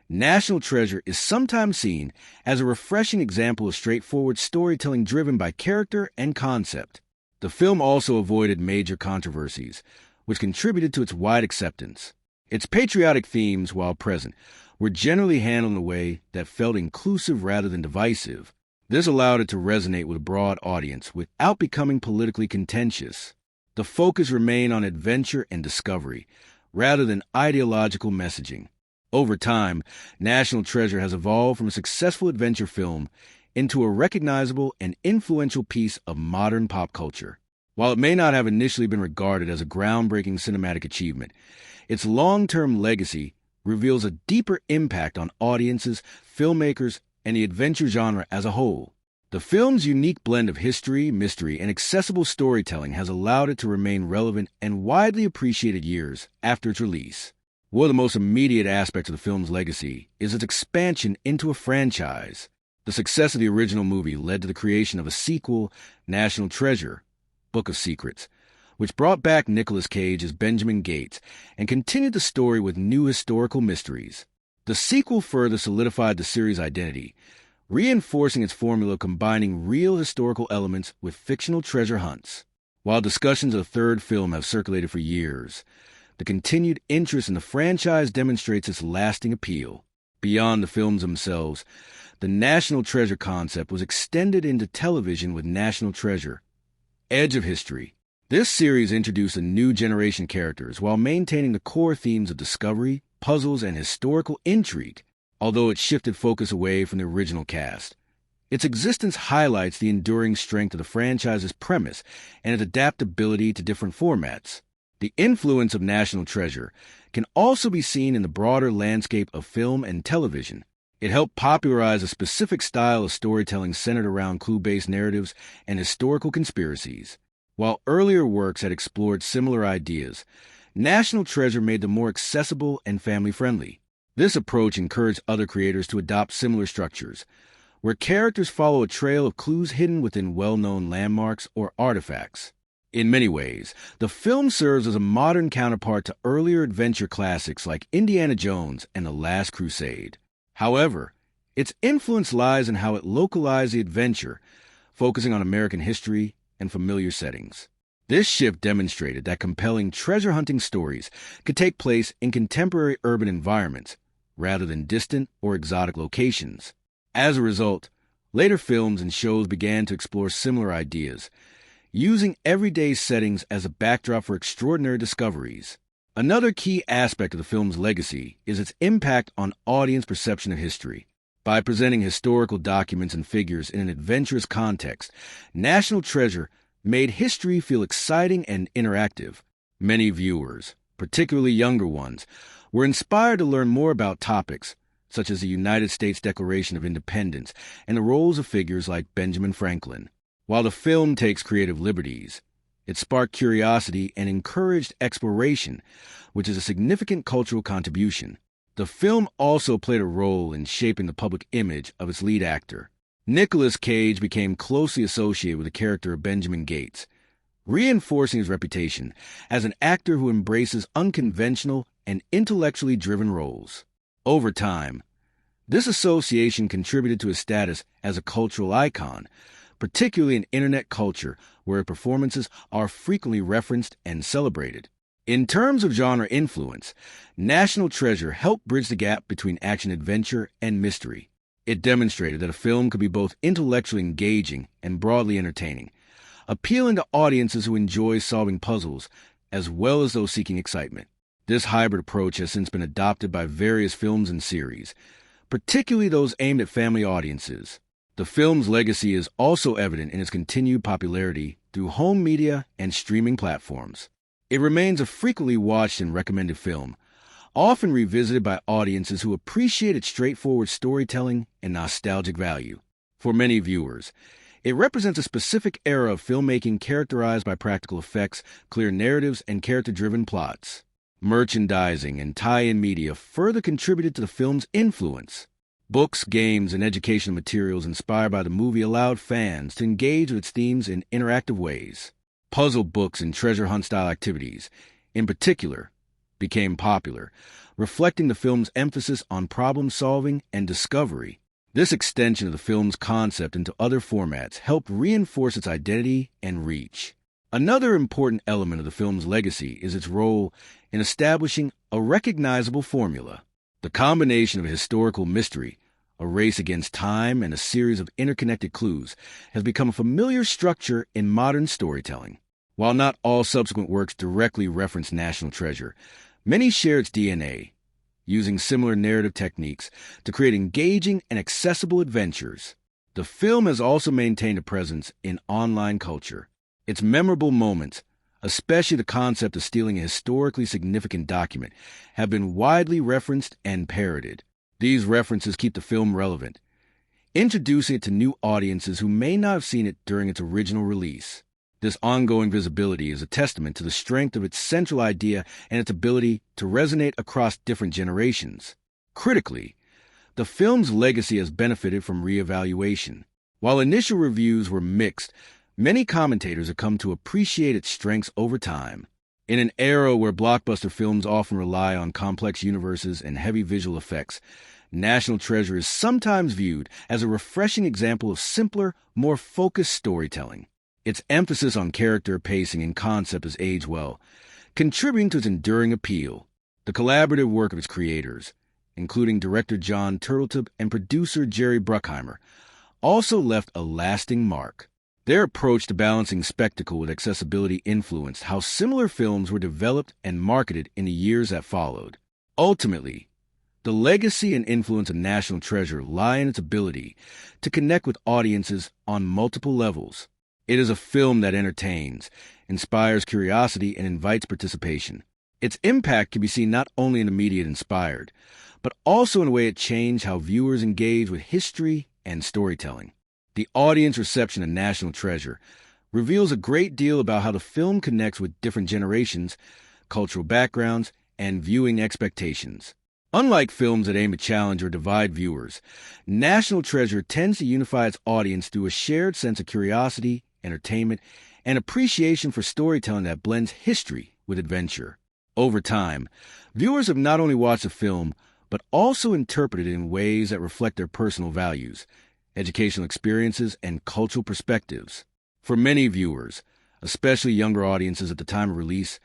National Treasure is sometimes seen as a refreshing example of straightforward storytelling driven by character and concept. The film also avoided major controversies, which contributed to its wide acceptance. Its patriotic themes, while present, were generally handled in a way that felt inclusive rather than divisive. This allowed it to resonate with a broad audience without becoming politically contentious. The focus remained on adventure and discovery, rather than ideological messaging. Over time, National Treasure has evolved from a successful adventure film into a recognizable and influential piece of modern pop culture. While it may not have initially been regarded as a groundbreaking cinematic achievement, its long-term legacy reveals a deeper impact on audiences, filmmakers, and the adventure genre as a whole. The film's unique blend of history, mystery, and accessible storytelling has allowed it to remain relevant and widely appreciated years after its release. One of the most immediate aspects of the film's legacy is its expansion into a franchise. The success of the original movie led to the creation of a sequel, National Treasure, Book of Secrets, which brought back Nicolas Cage as Benjamin Gates and continued the story with new historical mysteries. The sequel further solidified the series' identity, reinforcing its formula combining real historical elements with fictional treasure hunts. While discussions of the third film have circulated for years, the continued interest in the franchise demonstrates its lasting appeal. Beyond the films themselves, the National Treasure concept was extended into television with National Treasure, Edge of History. This series introduced a new generation of characters while maintaining the core themes of discovery, puzzles, and historical intrigue, although it shifted focus away from the original cast. Its existence highlights the enduring strength of the franchise's premise and its adaptability to different formats. The influence of National Treasure can also be seen in the broader landscape of film and television. It helped popularize a specific style of storytelling centered around clue-based narratives and historical conspiracies. While earlier works had explored similar ideas, National Treasure made them more accessible and family-friendly. This approach encouraged other creators to adopt similar structures, where characters follow a trail of clues hidden within well-known landmarks or artifacts. In many ways, the film serves as a modern counterpart to earlier adventure classics like Indiana Jones and The Last Crusade. However, its influence lies in how it localized the adventure, focusing on American history and familiar settings. This shift demonstrated that compelling treasure hunting stories could take place in contemporary urban environments, rather than distant or exotic locations. As a result, later films and shows began to explore similar ideas, using everyday settings as a backdrop for extraordinary discoveries. Another key aspect of the film's legacy is its impact on audience perception of history. By presenting historical documents and figures in an adventurous context, National Treasure made history feel exciting and interactive. Many viewers, particularly younger ones, were inspired to learn more about topics such as the United States Declaration of Independence and the roles of figures like Benjamin Franklin. While the film takes creative liberties, it sparked curiosity and encouraged exploration, which is a significant cultural contribution. The film also played a role in shaping the public image of its lead actor. Nicolas Cage became closely associated with the character of Benjamin Gates, reinforcing his reputation as an actor who embraces unconventional and intellectually driven roles. Over time, this association contributed to his status as a cultural icon, particularly in internet culture where performances are frequently referenced and celebrated. In terms of genre influence, National Treasure helped bridge the gap between action-adventure and mystery. It demonstrated that a film could be both intellectually engaging and broadly entertaining, appealing to audiences who enjoy solving puzzles as well as those seeking excitement. This hybrid approach has since been adopted by various films and series, particularly those aimed at family audiences. The film's legacy is also evident in its continued popularity through home media and streaming platforms. It remains a frequently watched and recommended film, often revisited by audiences who appreciate its straightforward storytelling and nostalgic value. For many viewers, It represents a specific era of filmmaking characterized by practical effects, clear narratives, and character-driven plots. Merchandising and tie-in media further contributed to the film's influence. Books, games, and educational materials inspired by the movie allowed fans to engage with its themes in interactive ways. Puzzle books and treasure hunt-style activities, in particular, became popular, reflecting the film's emphasis on problem-solving and discovery. This extension of the film's concept into other formats helped reinforce its identity and reach. Another important element of the film's legacy is its role in establishing a recognizable formula. The combination of a historical mystery, a race against time, and a series of interconnected clues has become a familiar structure in modern storytelling. While not all subsequent works directly reference National Treasure, many share its DNA, using similar narrative techniques to create engaging and accessible adventures. The film has also maintained a presence in online culture. Its memorable moments, especially the concept of stealing a historically significant document, have been widely referenced and parodied. These references keep the film relevant, introducing it to new audiences who may not have seen it during its original release. This ongoing visibility is a testament to the strength of its central idea and its ability to resonate across different generations. Critically, the film's legacy has benefited from reevaluation. While initial reviews were mixed, many commentators have come to appreciate its strengths over time. In an era where blockbuster films often rely on complex universes and heavy visual effects, National Treasure is sometimes viewed as a refreshing example of simpler, more focused storytelling. Its emphasis on character, pacing, and concept has aged well, contributing to its enduring appeal. The collaborative work of its creators, including director Jon Turteltaub and producer Jerry Bruckheimer, also left a lasting mark. Their approach to balancing spectacle with accessibility influenced how similar films were developed and marketed in the years that followed. Ultimately, the legacy and influence of National Treasure lie in its ability to connect with audiences on multiple levels. It is a film that entertains, inspires curiosity, and invites participation. Its impact can be seen not only in the media it inspired, but also in the way it changed how viewers engage with history and storytelling. The audience reception of National Treasure reveals a great deal about how the film connects with different generations, cultural backgrounds, and viewing expectations. Unlike films that aim to challenge or divide viewers, National Treasure tends to unify its audience through a shared sense of curiosity, entertainment, and appreciation for storytelling that blends history with adventure. Over time, viewers have not only watched the film, but also interpreted it in ways that reflect their personal values, educational experiences, and cultural perspectives. For many viewers, especially younger audiences at the time of release,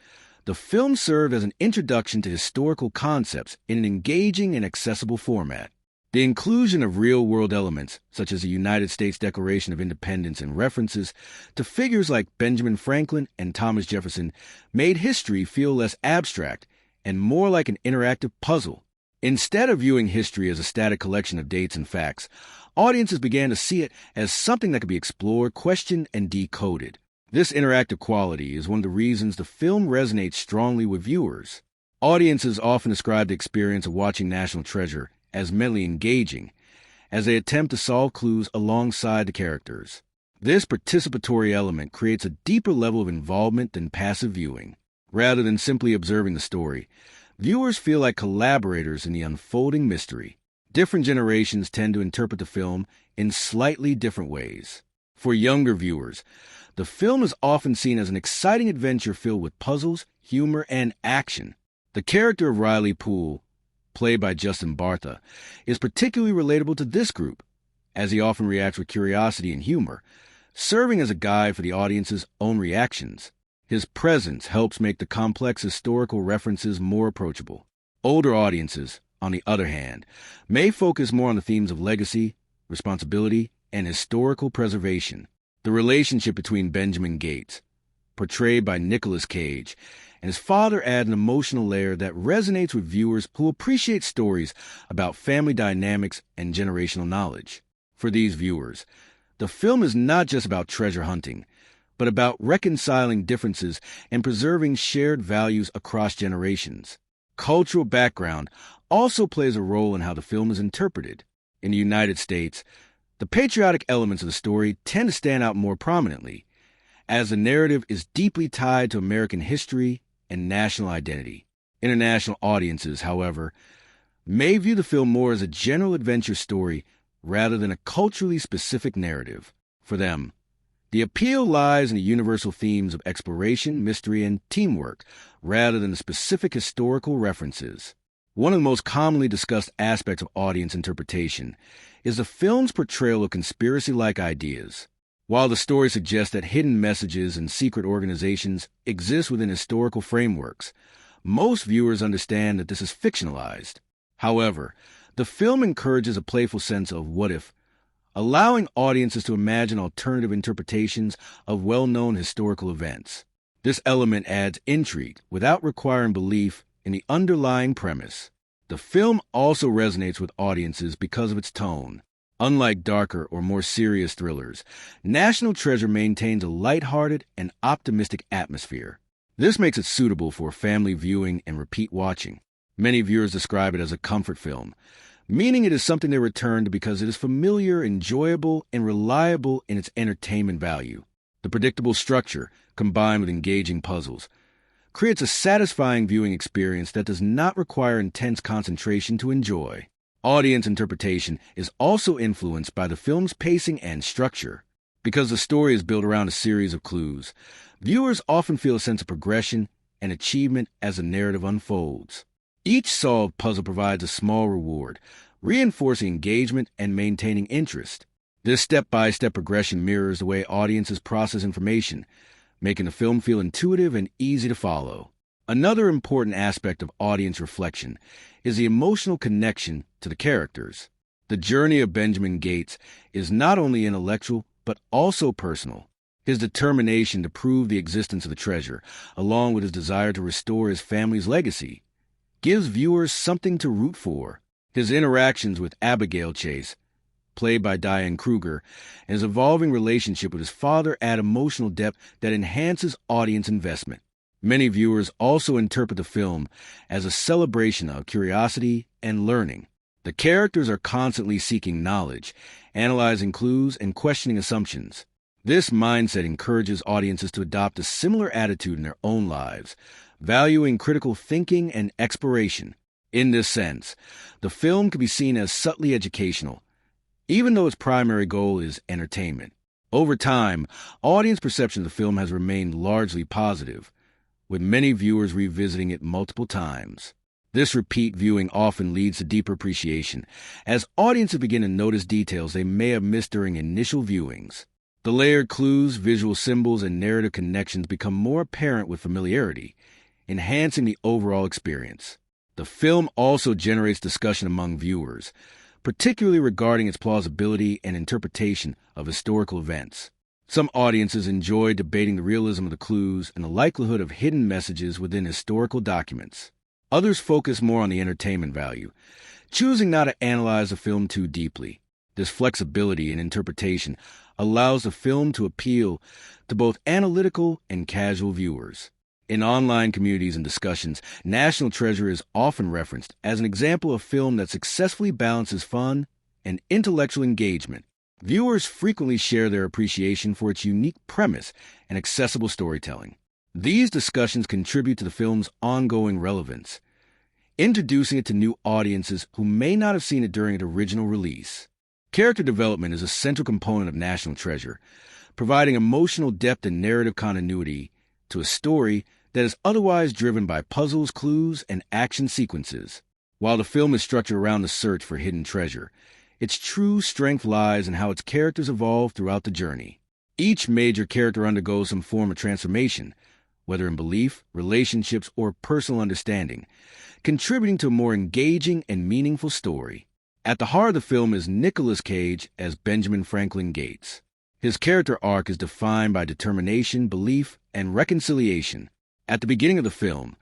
the film served as an introduction to historical concepts in an engaging and accessible format. The inclusion of real-world elements, such as the United States Declaration of Independence and references to figures like Benjamin Franklin and Thomas Jefferson, made history feel less abstract and more like an interactive puzzle. Instead of viewing history as a static collection of dates and facts, audiences began to see it as something that could be explored, questioned, and decoded. This interactive quality is one of the reasons the film resonates strongly with viewers. Audiences often describe the experience of watching National Treasure as mentally engaging, as they attempt to solve clues alongside the characters. This participatory element creates a deeper level of involvement than passive viewing. Rather than simply observing the story, viewers feel like collaborators in the unfolding mystery. Different generations tend to interpret the film in slightly different ways. For younger viewers, the film is often seen as an exciting adventure filled with puzzles, humor, and action. The character of Riley Poole, played by Justin Bartha, is particularly relatable to this group, as he often reacts with curiosity and humor, serving as a guide for the audience's own reactions. His presence helps make the complex historical references more approachable. Older audiences, on the other hand, may focus more on the themes of legacy, responsibility, and historical preservation. The relationship between Benjamin Gates, portrayed by Nicolas Cage, and his father add an emotional layer that resonates with viewers who appreciate stories about family dynamics and generational knowledge. For these viewers, the film is not just about treasure hunting, but about reconciling differences and preserving shared values across generations. Cultural background also plays a role in how the film is interpreted. In the United States, The patriotic elements of the story tend to stand out more prominently, as the narrative is deeply tied to American history and national identity. International audiences, however, may view the film more as a general adventure story rather than a culturally specific narrative. For them, the appeal lies in the universal themes of exploration, mystery, and teamwork, rather than the specific historical references. One of the most commonly discussed aspects of audience interpretation is the film's portrayal of conspiracy-like ideas. While the story suggests that hidden messages and secret organizations exist within historical frameworks, most viewers understand that this is fictionalized. However, the film encourages a playful sense of what if, allowing audiences to imagine alternative interpretations of well-known historical events. This element adds intrigue without requiring belief in the underlying premise. The film also resonates with audiences because of its tone. Unlike darker or more serious thrillers, National Treasure maintains a lighthearted and optimistic atmosphere. This makes it suitable for family viewing and repeat watching. Many viewers describe it as a comfort film, meaning it is something they return to because it is familiar, enjoyable, and reliable in its entertainment value. The predictable structure, combined with engaging puzzles, creates a satisfying viewing experience that does not require intense concentration to enjoy. Audience interpretation is also influenced by the film's pacing and structure. Because the story is built around a series of clues, viewers often feel a sense of progression and achievement as the narrative unfolds. Each solved puzzle provides a small reward, reinforcing engagement and maintaining interest. This step-by-step progression mirrors the way audiences process information, making the film feel intuitive and easy to follow. Another important aspect of audience reflection is the emotional connection to the characters. The journey of Benjamin Gates is not only intellectual, but also personal. His determination to prove the existence of the treasure, along with his desire to restore his family's legacy, gives viewers something to root for. His interactions with Abigail Chase, played by Diane Kruger, and his evolving relationship with his father add emotional depth that enhances audience investment. Many viewers also interpret the film as a celebration of curiosity and learning. The characters are constantly seeking knowledge, analyzing clues, and questioning assumptions. This mindset encourages audiences to adopt a similar attitude in their own lives, valuing critical thinking and exploration. In this sense, the film can be seen as subtly educational, even though its primary goal is entertainment. Over time, audience perception of the film has remained largely positive, with many viewers revisiting it multiple times. This repeat viewing often leads to deeper appreciation, as audiences begin to notice details they may have missed during initial viewings. The layered clues, visual symbols, and narrative connections become more apparent with familiarity, enhancing the overall experience. The film also generates discussion among viewers, particularly regarding its plausibility and interpretation of historical events. Some audiences enjoy debating the realism of the clues and the likelihood of hidden messages within historical documents. Others focus more on the entertainment value, choosing not to analyze the film too deeply. This flexibility in interpretation allows the film to appeal to both analytical and casual viewers. In online communities and discussions, National Treasure is often referenced as an example of film that successfully balances fun and intellectual engagement. Viewers frequently share their appreciation for its unique premise and accessible storytelling. These discussions contribute to the film's ongoing relevance, introducing it to new audiences who may not have seen it during its original release. Character development is a central component of National Treasure, providing emotional depth and narrative continuity to a story that is otherwise driven by puzzles, clues, and action sequences. While the film is structured around the search for hidden treasure, its true strength lies in how its characters evolve throughout the journey. Each major character undergoes some form of transformation, whether in belief, relationships, or personal understanding, contributing to a more engaging and meaningful story. At the heart of the film is Nicolas Cage as Benjamin Franklin Gates. His character arc is defined by determination, belief, and reconciliation. At the beginning of the film,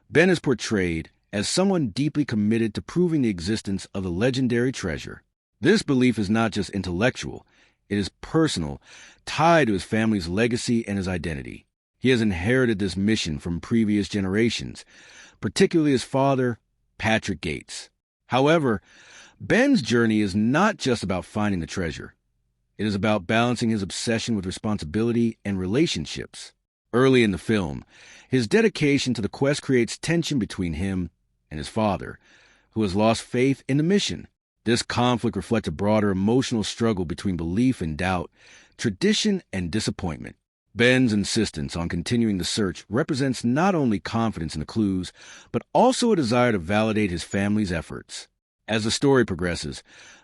Ben is portrayed as someone deeply committed to proving the existence of the legendary treasure. This belief is not just intellectual, it is personal, tied to his family's legacy and his identity. He has inherited this mission from previous generations, particularly his father, Patrick Gates. However, Ben's journey is not just about finding the treasure. It is about balancing his obsession with responsibility and relationships. Early in the film, his dedication to the quest creates tension between him and his father, who has lost faith in the mission. This conflict reflects a broader emotional struggle between belief and doubt, tradition and disappointment. Ben's insistence on continuing the search represents not only confidence in the clues, but also a desire to validate his family's efforts. As the story progresses,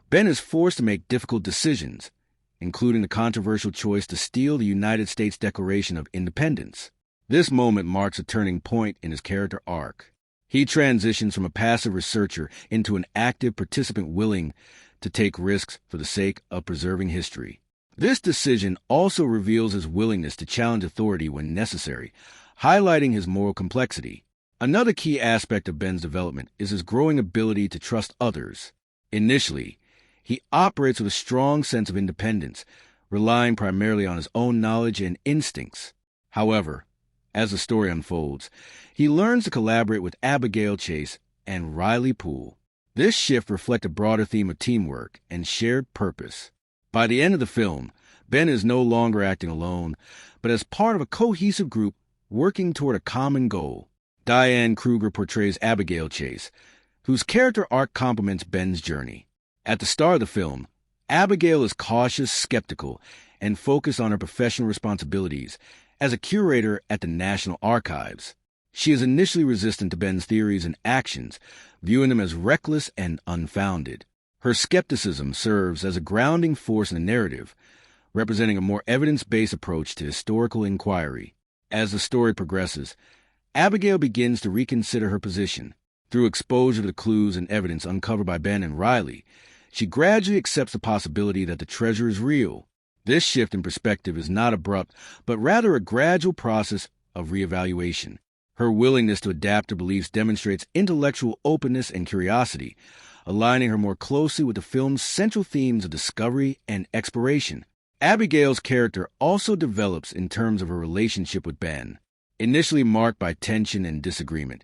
Ben is forced to make difficult decisions, including the controversial choice to steal the United States Declaration of Independence. This moment marks a turning point in his character arc. He transitions from a passive researcher into an active participant willing to take risks for the sake of preserving history. This decision also reveals his willingness to challenge authority when necessary, highlighting his moral complexity. Another key aspect of Ben's development is his growing ability to trust others. Initially, he operates with a strong sense of independence, relying primarily on his own knowledge and instincts. However, as the story unfolds, he learns to collaborate with Abigail Chase and Riley Poole. This shift reflects a broader theme of teamwork and shared purpose. By the end of the film, Ben is no longer acting alone, but as part of a cohesive group working toward a common goal. Diane Kruger portrays Abigail Chase, whose character arc complements Ben's journey. At the start of the film, Abigail is cautious, skeptical, and focused on her professional responsibilities as a curator at the National Archives. She is initially resistant to Ben's theories and actions, viewing them as reckless and unfounded. Her skepticism serves as a grounding force in the narrative, representing a more evidence-based approach to historical inquiry. As the story progresses, Abigail begins to reconsider her position. Through exposure to the clues and evidence uncovered by Ben and Riley, she gradually accepts the possibility that the treasure is real. This shift in perspective is not abrupt, but rather a gradual process of reevaluation. Her willingness to adapt her beliefs demonstrates intellectual openness and curiosity, aligning her more closely with the film's central themes of discovery and exploration. Abigail's character also develops in terms of her relationship with Ben. Initially marked by tension and disagreement,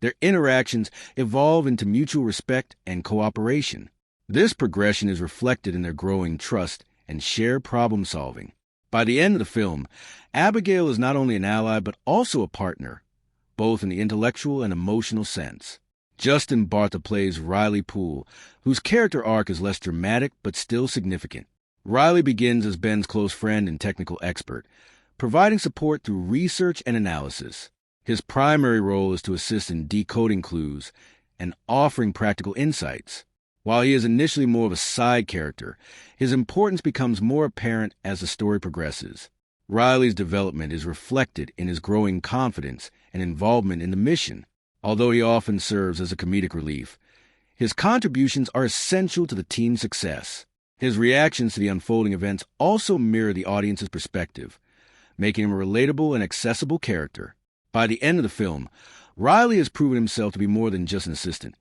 their interactions evolve into mutual respect and cooperation. This progression is reflected in their growing trust and shared problem-solving. By the end of the film, Abigail is not only an ally but also a partner, both in the intellectual and emotional sense. Justin Bartha plays Riley Poole, whose character arc is less dramatic but still significant. Riley begins as Ben's close friend and technical expert, providing support through research and analysis. His primary role is to assist in decoding clues and offering practical insights. While he is initially more of a side character, his importance becomes more apparent as the story progresses. Riley's development is reflected in his growing confidence and involvement in the mission. Although he often serves as a comedic relief, his contributions are essential to the team's success. His reactions to the unfolding events also mirror the audience's perspective, making him a relatable and accessible character. By the end of the film, Riley has proven himself to be more than just an assistant.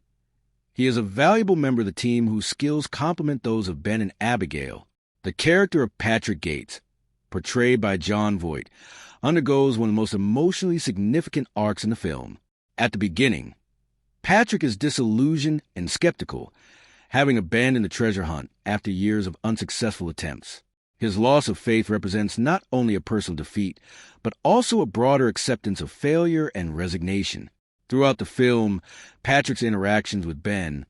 He is a valuable member of the team whose skills complement those of Ben and Abigail. The character of Patrick Gates, portrayed by Jon Voight, undergoes one of the most emotionally significant arcs in the film. At the beginning, Patrick is disillusioned and skeptical, having abandoned the treasure hunt after years of unsuccessful attempts. His loss of faith represents not only a personal defeat, but also a broader acceptance of failure and resignation. Throughout the film, Patrick's interactions with Ben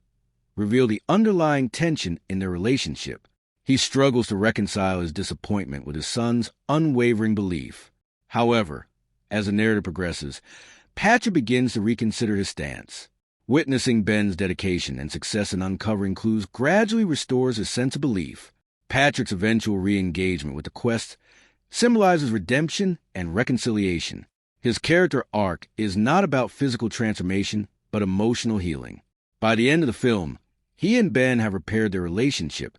reveal the underlying tension in their relationship. He struggles to reconcile his disappointment with his son's unwavering belief. However, as the narrative progresses, Patrick begins to reconsider his stance. Witnessing Ben's dedication and success in uncovering clues gradually restores his sense of belief. Patrick's eventual re-engagement with the quest symbolizes redemption and reconciliation. His character arc is not about physical transformation, but emotional healing. By the end of the film, he and Ben have repaired their relationship,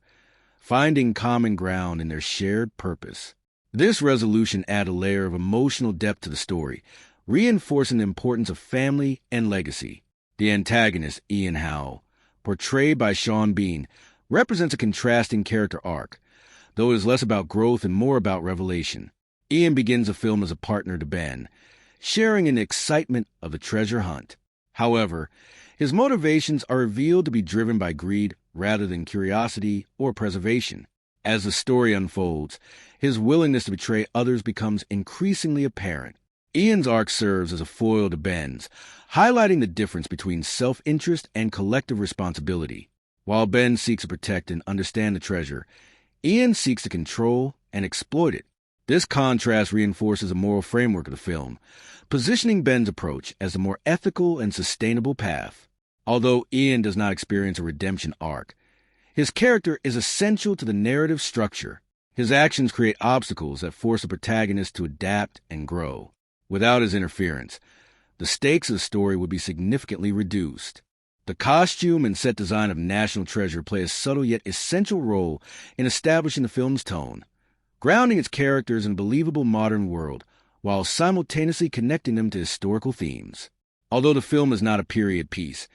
finding common ground in their shared purpose. This resolution adds a layer of emotional depth to the story, reinforcing the importance of family and legacy. The antagonist, Ian Howe, portrayed by Sean Bean, represents a contrasting character arc, though it is less about growth and more about revelation. Ian begins the film as a partner to Ben, sharing in the excitement of the treasure hunt. However, his motivations are revealed to be driven by greed rather than curiosity or preservation. As the story unfolds, his willingness to betray others becomes increasingly apparent. Ian's arc serves as a foil to Ben's, highlighting the difference between self-interest and collective responsibility. While Ben seeks to protect and understand the treasure, Ian seeks to control and exploit it. This contrast reinforces the moral framework of the film, positioning Ben's approach as the more ethical and sustainable path. Although Ian does not experience a redemption arc, his character is essential to the narrative structure. His actions create obstacles that force the protagonist to adapt and grow. Without his interference, the stakes of the story would be significantly reduced. The costume and set design of National Treasure play a subtle yet essential role in establishing the film's tone, grounding its characters in a believable modern world, while simultaneously connecting them to historical themes. Although the film is not a period piece,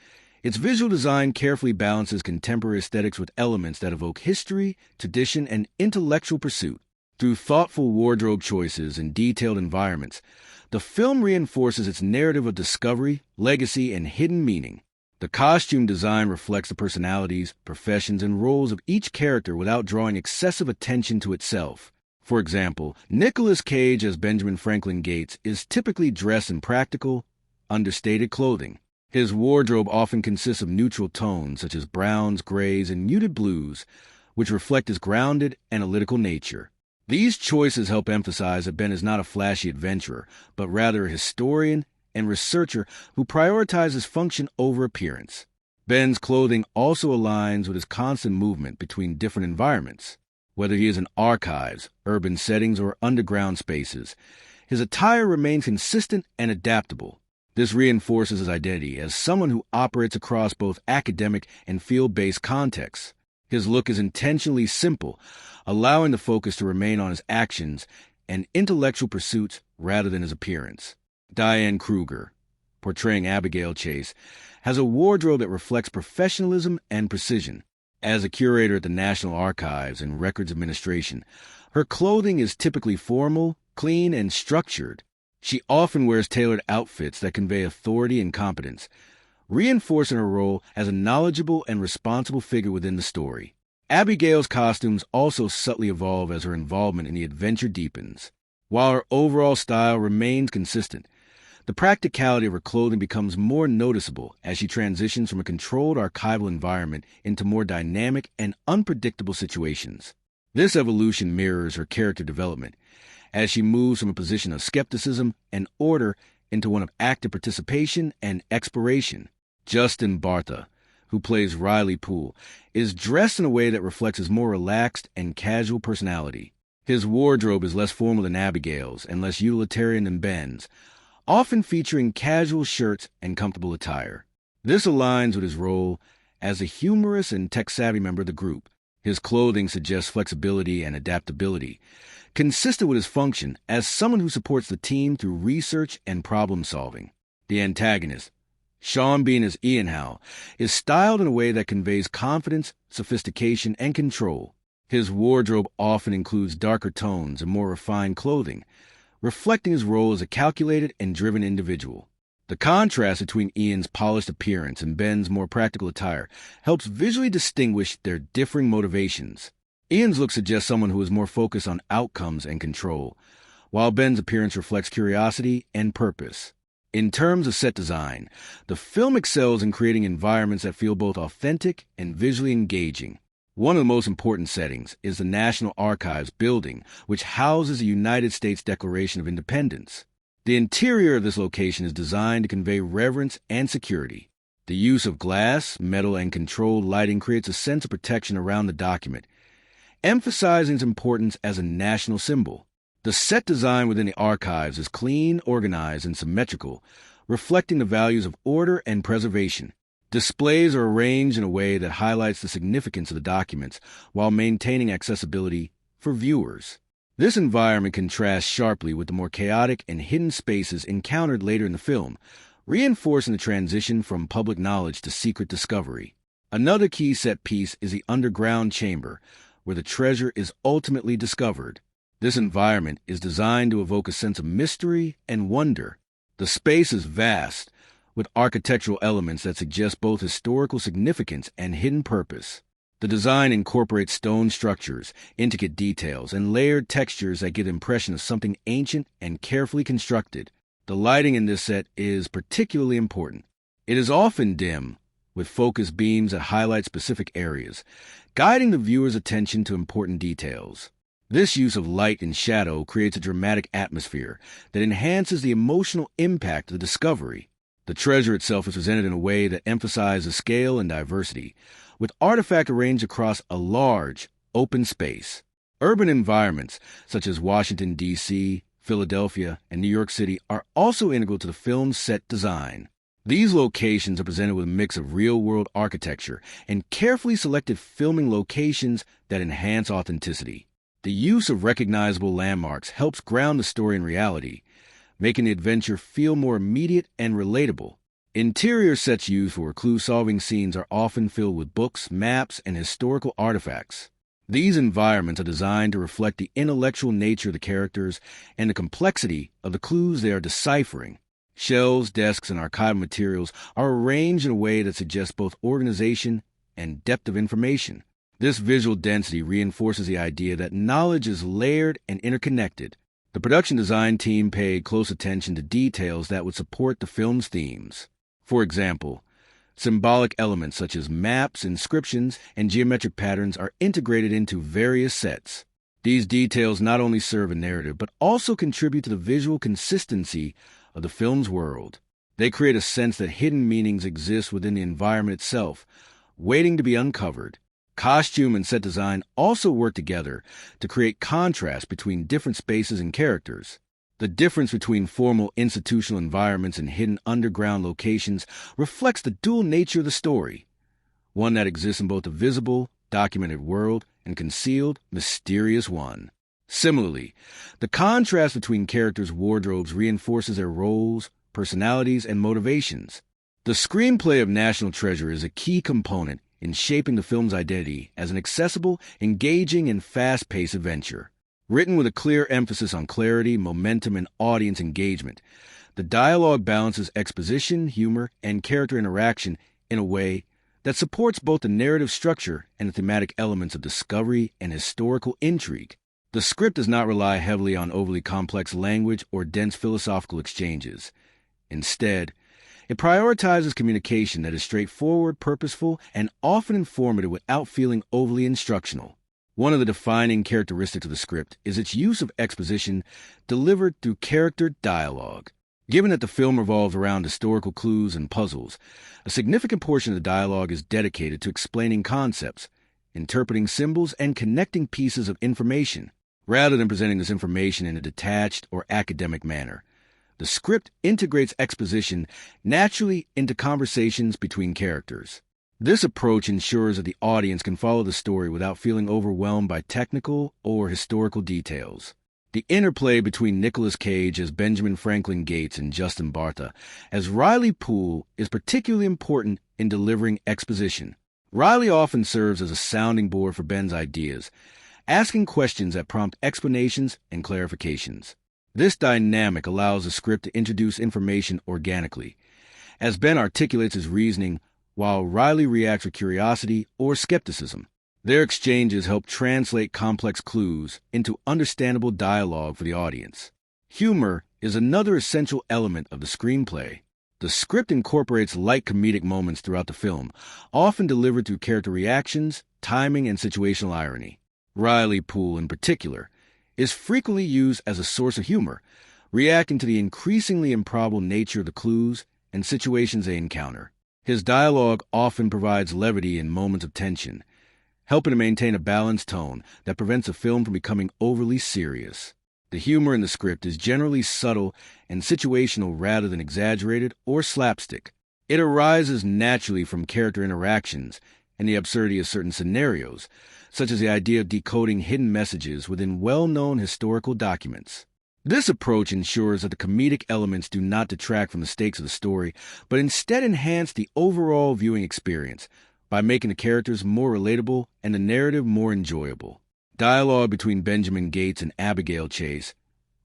its visual design carefully balances contemporary aesthetics with elements that evoke history, tradition, and intellectual pursuit. Through thoughtful wardrobe choices and detailed environments, the film reinforces its narrative of discovery, legacy, and hidden meaning. The costume design reflects the personalities, professions, and roles of each character without drawing excessive attention to itself. For example, Nicolas Cage as Benjamin Franklin Gates is typically dressed in practical, understated clothing. His wardrobe often consists of neutral tones such as browns, grays, and muted blues, which reflect his grounded, analytical nature. These choices help emphasize that Ben is not a flashy adventurer, but rather a historian and researcher who prioritizes function over appearance. Ben's clothing also aligns with his constant movement between different environments. Whether he is in archives, urban settings, or underground spaces, his attire remains consistent and adaptable. This reinforces his identity as someone who operates across both academic and field-based contexts. His look is intentionally simple, allowing the focus to remain on his actions and intellectual pursuits rather than his appearance. Diane Kruger, portraying Abigail Chase, has a wardrobe that reflects professionalism and precision. As a curator at the National Archives and Records Administration, her clothing is typically formal, clean, and structured. She often wears tailored outfits that convey authority and competence, reinforcing her role as a knowledgeable and responsible figure within the story. Abigail's costumes also subtly evolve as her involvement in the adventure deepens. While her overall style remains consistent, the practicality of her clothing becomes more noticeable as she transitions from a controlled archival environment into more dynamic and unpredictable situations. This evolution mirrors her character development, as she moves from a position of skepticism and order into one of active participation and exploration. Justin Bartha, who plays Riley Poole, is dressed in a way that reflects his more relaxed and casual personality. His wardrobe is less formal than Abigail's and less utilitarian than Ben's, often featuring casual shirts and comfortable attire. This aligns with his role as a humorous and tech-savvy member of the group. His clothing suggests flexibility and adaptability, consistent with his function as someone who supports the team through research and problem-solving. The antagonist, Sean Bean as Ian Howe, is styled in a way that conveys confidence, sophistication, and control. His wardrobe often includes darker tones and more refined clothing, reflecting his role as a calculated and driven individual. The contrast between Ian's polished appearance and Ben's more practical attire helps visually distinguish their differing motivations. Ian's look suggests someone who is more focused on outcomes and control, while Ben's appearance reflects curiosity and purpose. In terms of set design, the film excels in creating environments that feel both authentic and visually engaging. One of the most important settings is the National Archives building, which houses the United States Declaration of Independence. The interior of this location is designed to convey reverence and security. The use of glass, metal, and controlled lighting creates a sense of protection around the document, emphasizing its importance as a national symbol. The set design within the archives is clean, organized, and symmetrical, reflecting the values of order and preservation. Displays are arranged in a way that highlights the significance of the documents while maintaining accessibility for viewers. This environment contrasts sharply with the more chaotic and hidden spaces encountered later in the film, reinforcing the transition from public knowledge to secret discovery. Another key set piece is the underground chamber, where the treasure is ultimately discovered. This environment is designed to evoke a sense of mystery and wonder. The space is vast, with architectural elements that suggest both historical significance and hidden purpose. The design incorporates stone structures, intricate details, and layered textures that give the impression of something ancient and carefully constructed. The lighting in this set is particularly important. It is often dim, with focused beams that highlight specific areas, guiding the viewer's attention to important details. This use of light and shadow creates a dramatic atmosphere that enhances the emotional impact of the discovery. The treasure itself is presented in a way that emphasizes scale and diversity, with artifacts arranged across a large, open space. Urban environments, such as Washington, D.C., Philadelphia, and New York City, are also integral to the film's set design. These locations are presented with a mix of real-world architecture and carefully selected filming locations that enhance authenticity. The use of recognizable landmarks helps ground the story in reality, making the adventure feel more immediate and relatable. Interior sets used for clue-solving scenes are often filled with books, maps, and historical artifacts. These environments are designed to reflect the intellectual nature of the characters and the complexity of the clues they are deciphering. Shelves, desks, and archival materials are arranged in a way that suggests both organization and depth of information. This visual density reinforces the idea that knowledge is layered and interconnected. The production design team paid close attention to details that would support the film's themes. For example, symbolic elements such as maps, inscriptions, and geometric patterns are integrated into various sets. These details not only serve a narrative, but also contribute to the visual consistency of the film's world. They create a sense that hidden meanings exist within the environment itself, waiting to be uncovered. Costume and set design also work together to create contrast between different spaces and characters. The difference between formal institutional environments and hidden underground locations reflects the dual nature of the story, one that exists in both the visible, documented world and concealed, mysterious one. Similarly, the contrast between characters' wardrobes reinforces their roles, personalities, and motivations. The screenplay of National Treasure is a key component in shaping the film's identity as an accessible, engaging, and fast-paced adventure. Written with a clear emphasis on clarity, momentum, and audience engagement, the dialogue balances exposition, humor, and character interaction in a way that supports both the narrative structure and the thematic elements of discovery and historical intrigue. The script does not rely heavily on overly complex language or dense philosophical exchanges. Instead, it prioritizes communication that is straightforward, purposeful, and often informative without feeling overly instructional. One of the defining characteristics of the script is its use of exposition delivered through character dialogue. Given that the film revolves around historical clues and puzzles, a significant portion of the dialogue is dedicated to explaining concepts, interpreting symbols, and connecting pieces of information. Rather than presenting this information in a detached or academic manner, the script integrates exposition naturally into conversations between characters. This approach ensures that the audience can follow the story without feeling overwhelmed by technical or historical details. The interplay between Nicolas Cage as Benjamin Franklin Gates and Justin Bartha as Riley Poole is particularly important in delivering exposition. Riley often serves as a sounding board for Ben's ideas, asking questions that prompt explanations and clarifications. This dynamic allows the script to introduce information organically, as Ben articulates his reasoning while Riley reacts with curiosity or skepticism. Their exchanges help translate complex clues into understandable dialogue for the audience. Humor is another essential element of the screenplay. The script incorporates light comedic moments throughout the film, often delivered through character reactions, timing, and situational irony. Riley Poole, in particular, is frequently used as a source of humor, reacting to the increasingly improbable nature of the clues and situations they encounter. His dialogue often provides levity in moments of tension, helping to maintain a balanced tone that prevents a film from becoming overly serious. The humor in the script is generally subtle and situational rather than exaggerated or slapstick. It arises naturally from character interactions and the absurdity of certain scenarios, such as the idea of decoding hidden messages within well-known historical documents. This approach ensures that the comedic elements do not detract from the stakes of the story, but instead enhance the overall viewing experience by making the characters more relatable and the narrative more enjoyable. Dialogue between Benjamin Gates and Abigail Chase,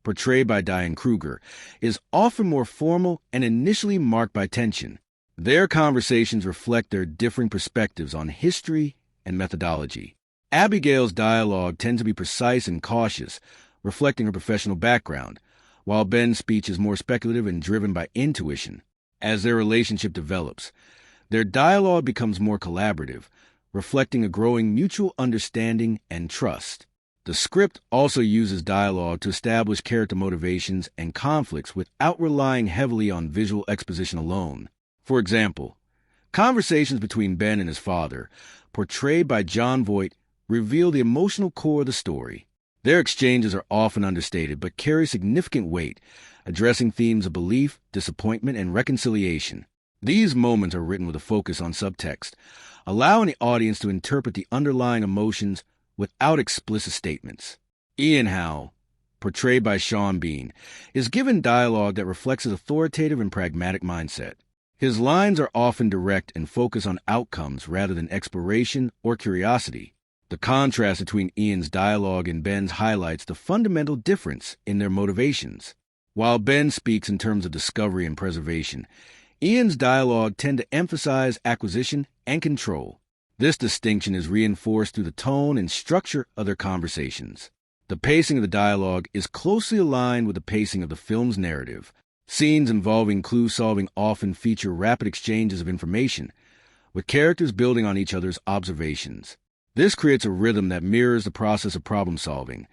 portrayed by Diane Kruger, is often more formal and initially marked by tension. Their conversations reflect their differing perspectives on history and methodology. Abigail's dialogue tends to be precise and cautious, reflecting her professional background, while Ben's speech is more speculative and driven by intuition. As their relationship develops, their dialogue becomes more collaborative, reflecting a growing mutual understanding and trust. The script also uses dialogue to establish character motivations and conflicts without relying heavily on visual exposition alone. For example, conversations between Ben and his father, portrayed by Jon Voight, reveal the emotional core of the story. Their exchanges are often understated but carry significant weight, addressing themes of belief, disappointment, and reconciliation. These moments are written with a focus on subtext, allowing the audience to interpret the underlying emotions without explicit statements. Ian Howe, portrayed by Sean Bean, is given dialogue that reflects his authoritative and pragmatic mindset. His lines are often direct and focus on outcomes rather than exploration or curiosity. The contrast between Ian's dialogue and Ben's highlights the fundamental difference in their motivations. While Ben speaks in terms of discovery and preservation, Ian's dialogue tend to emphasize acquisition and control. This distinction is reinforced through the tone and structure of their conversations. The pacing of the dialogue is closely aligned with the pacing of the film's narrative. Scenes involving clue-solving often feature rapid exchanges of information, with characters building on each other's observations. This creates a rhythm that mirrors the process of problem-solving,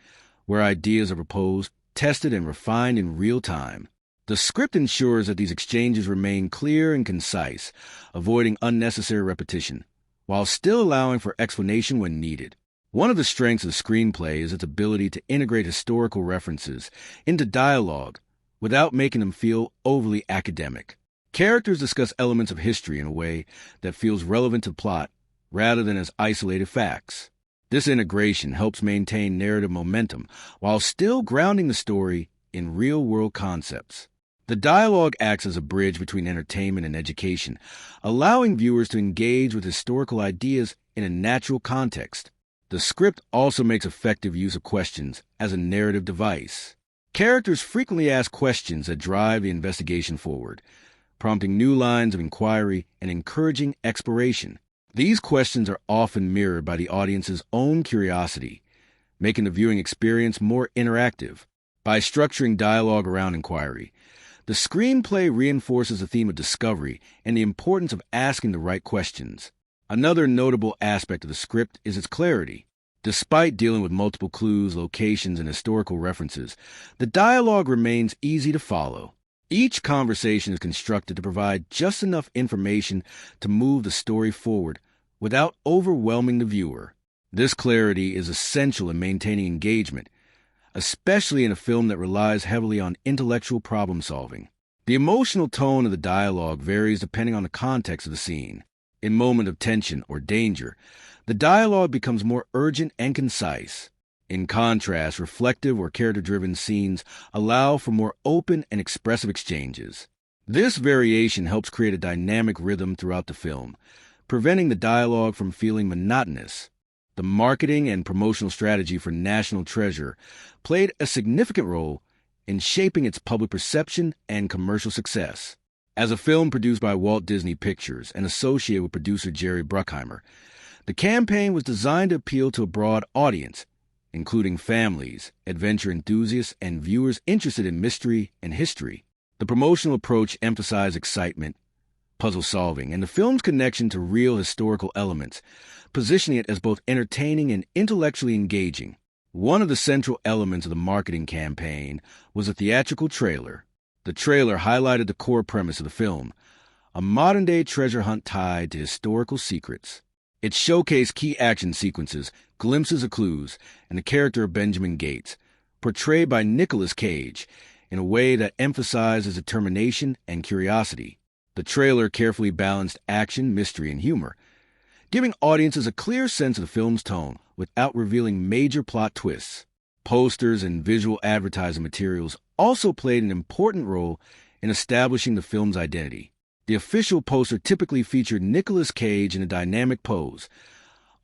where ideas are proposed, tested, and refined in real time. The script ensures that these exchanges remain clear and concise, avoiding unnecessary repetition, while still allowing for explanation when needed. One of the strengths of the screenplay is its ability to integrate historical references into dialogue without making them feel overly academic. Characters discuss elements of history in a way that feels relevant to the plot, rather than as isolated facts. This integration helps maintain narrative momentum while still grounding the story in real-world concepts. The dialogue acts as a bridge between entertainment and education, allowing viewers to engage with historical ideas in a natural context. The script also makes effective use of questions as a narrative device. Characters frequently ask questions that drive the investigation forward, prompting new lines of inquiry and encouraging exploration. These questions are often mirrored by the audience's own curiosity, making the viewing experience more interactive. By structuring dialogue around inquiry, the screenplay reinforces the theme of discovery and the importance of asking the right questions. Another notable aspect of the script is its clarity. Despite dealing with multiple clues, locations, and historical references, the dialogue remains easy to follow. Each conversation is constructed to provide just enough information to move the story forward without overwhelming the viewer. This clarity is essential in maintaining engagement, especially in a film that relies heavily on intellectual problem-solving. The emotional tone of the dialogue varies depending on the context of the scene. In moments of tension or danger, the dialogue becomes more urgent and concise. In contrast, reflective or character-driven scenes allow for more open and expressive exchanges. This variation helps create a dynamic rhythm throughout the film, preventing the dialogue from feeling monotonous. The marketing and promotional strategy for National Treasure played a significant role in shaping its public perception and commercial success. As a film produced by Walt Disney Pictures and associated with producer Jerry Bruckheimer, the campaign was designed to appeal to a broad audience, including families, adventure enthusiasts, and viewers interested in mystery and history. The promotional approach emphasized excitement, puzzle solving, and the film's connection to real historical elements, positioning it as both entertaining and intellectually engaging. One of the central elements of the marketing campaign was a theatrical trailer. The trailer highlighted the core premise of the film, a modern-day treasure hunt tied to historical secrets. It showcased key action sequences, glimpses of clues, and the character of Benjamin Gates, portrayed by Nicolas Cage, in a way that emphasized his determination and curiosity. The trailer carefully balanced action, mystery, and humor, giving audiences a clear sense of the film's tone without revealing major plot twists. Posters and visual advertising materials also played an important role in establishing the film's identity. The official poster typically featured Nicolas Cage in a dynamic pose,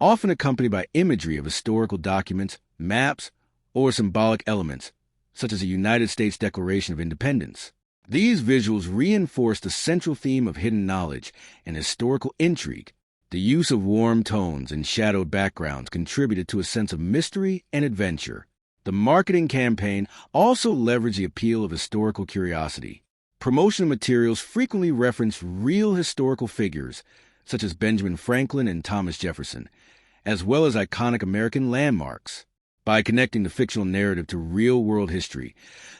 often accompanied by imagery of historical documents, maps, or symbolic elements, such as the United States Declaration of Independence. These visuals reinforce the central theme of hidden knowledge and historical intrigue, The use of warm tones and shadowed backgrounds contributed to a sense of mystery and adventure. The marketing campaign also leveraged the appeal of historical curiosity. Promotional materials frequently reference real historical figures, such as Benjamin Franklin and Thomas Jefferson, as well as iconic American landmarks. By connecting the fictional narrative to real-world history,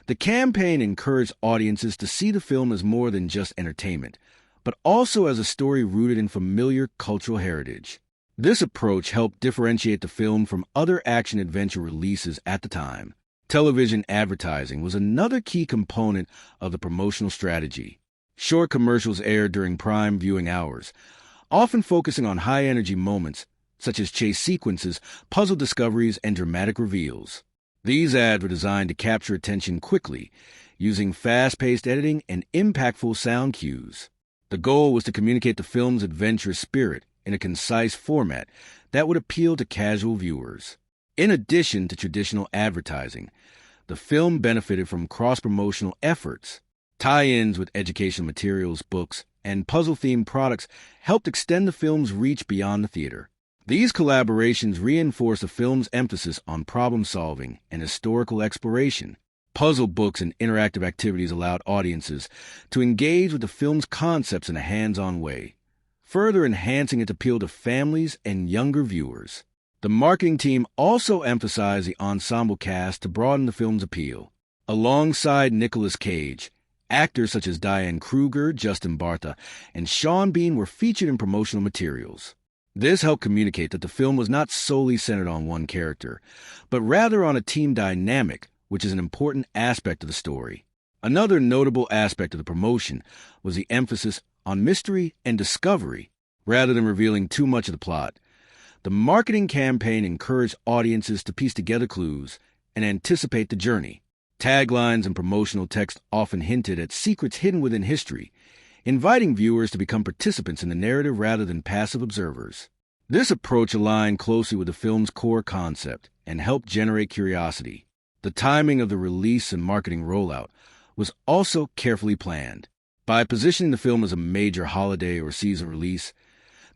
the campaign encouraged audiences to see the film as more than just entertainment, but also as a story rooted in familiar cultural heritage. This approach helped differentiate the film from other action-adventure releases at the time. Television advertising was another key component of the promotional strategy. Short commercials aired during prime viewing hours, often focusing on high-energy moments such as chase sequences, puzzle discoveries, and dramatic reveals. These ads were designed to capture attention quickly, using fast-paced editing and impactful sound cues. The goal was to communicate the film's adventurous spirit in a concise format that would appeal to casual viewers. In addition to traditional advertising, the film benefited from cross-promotional efforts. Tie-ins with educational materials, books, and puzzle-themed products helped extend the film's reach beyond the theater. These collaborations reinforced the film's emphasis on problem-solving and historical exploration. Puzzle books and interactive activities allowed audiences to engage with the film's concepts in a hands-on way, further enhancing its appeal to families and younger viewers. The marketing team also emphasized the ensemble cast to broaden the film's appeal. Alongside Nicolas Cage, actors such as Diane Kruger, Justin Bartha, and Sean Bean were featured in promotional materials. This helped communicate that the film was not solely centered on one character, but rather on a team dynamic, which is an important aspect of the story. Another notable aspect of the promotion was the emphasis on mystery and discovery, rather than revealing too much of the plot. The marketing campaign encouraged audiences to piece together clues and anticipate the journey. Taglines and promotional text often hinted at secrets hidden within history, inviting viewers to become participants in the narrative rather than passive observers. This approach aligned closely with the film's core concept and helped generate curiosity. The timing of the release and marketing rollout was also carefully planned. By positioning the film as a major holiday or season release,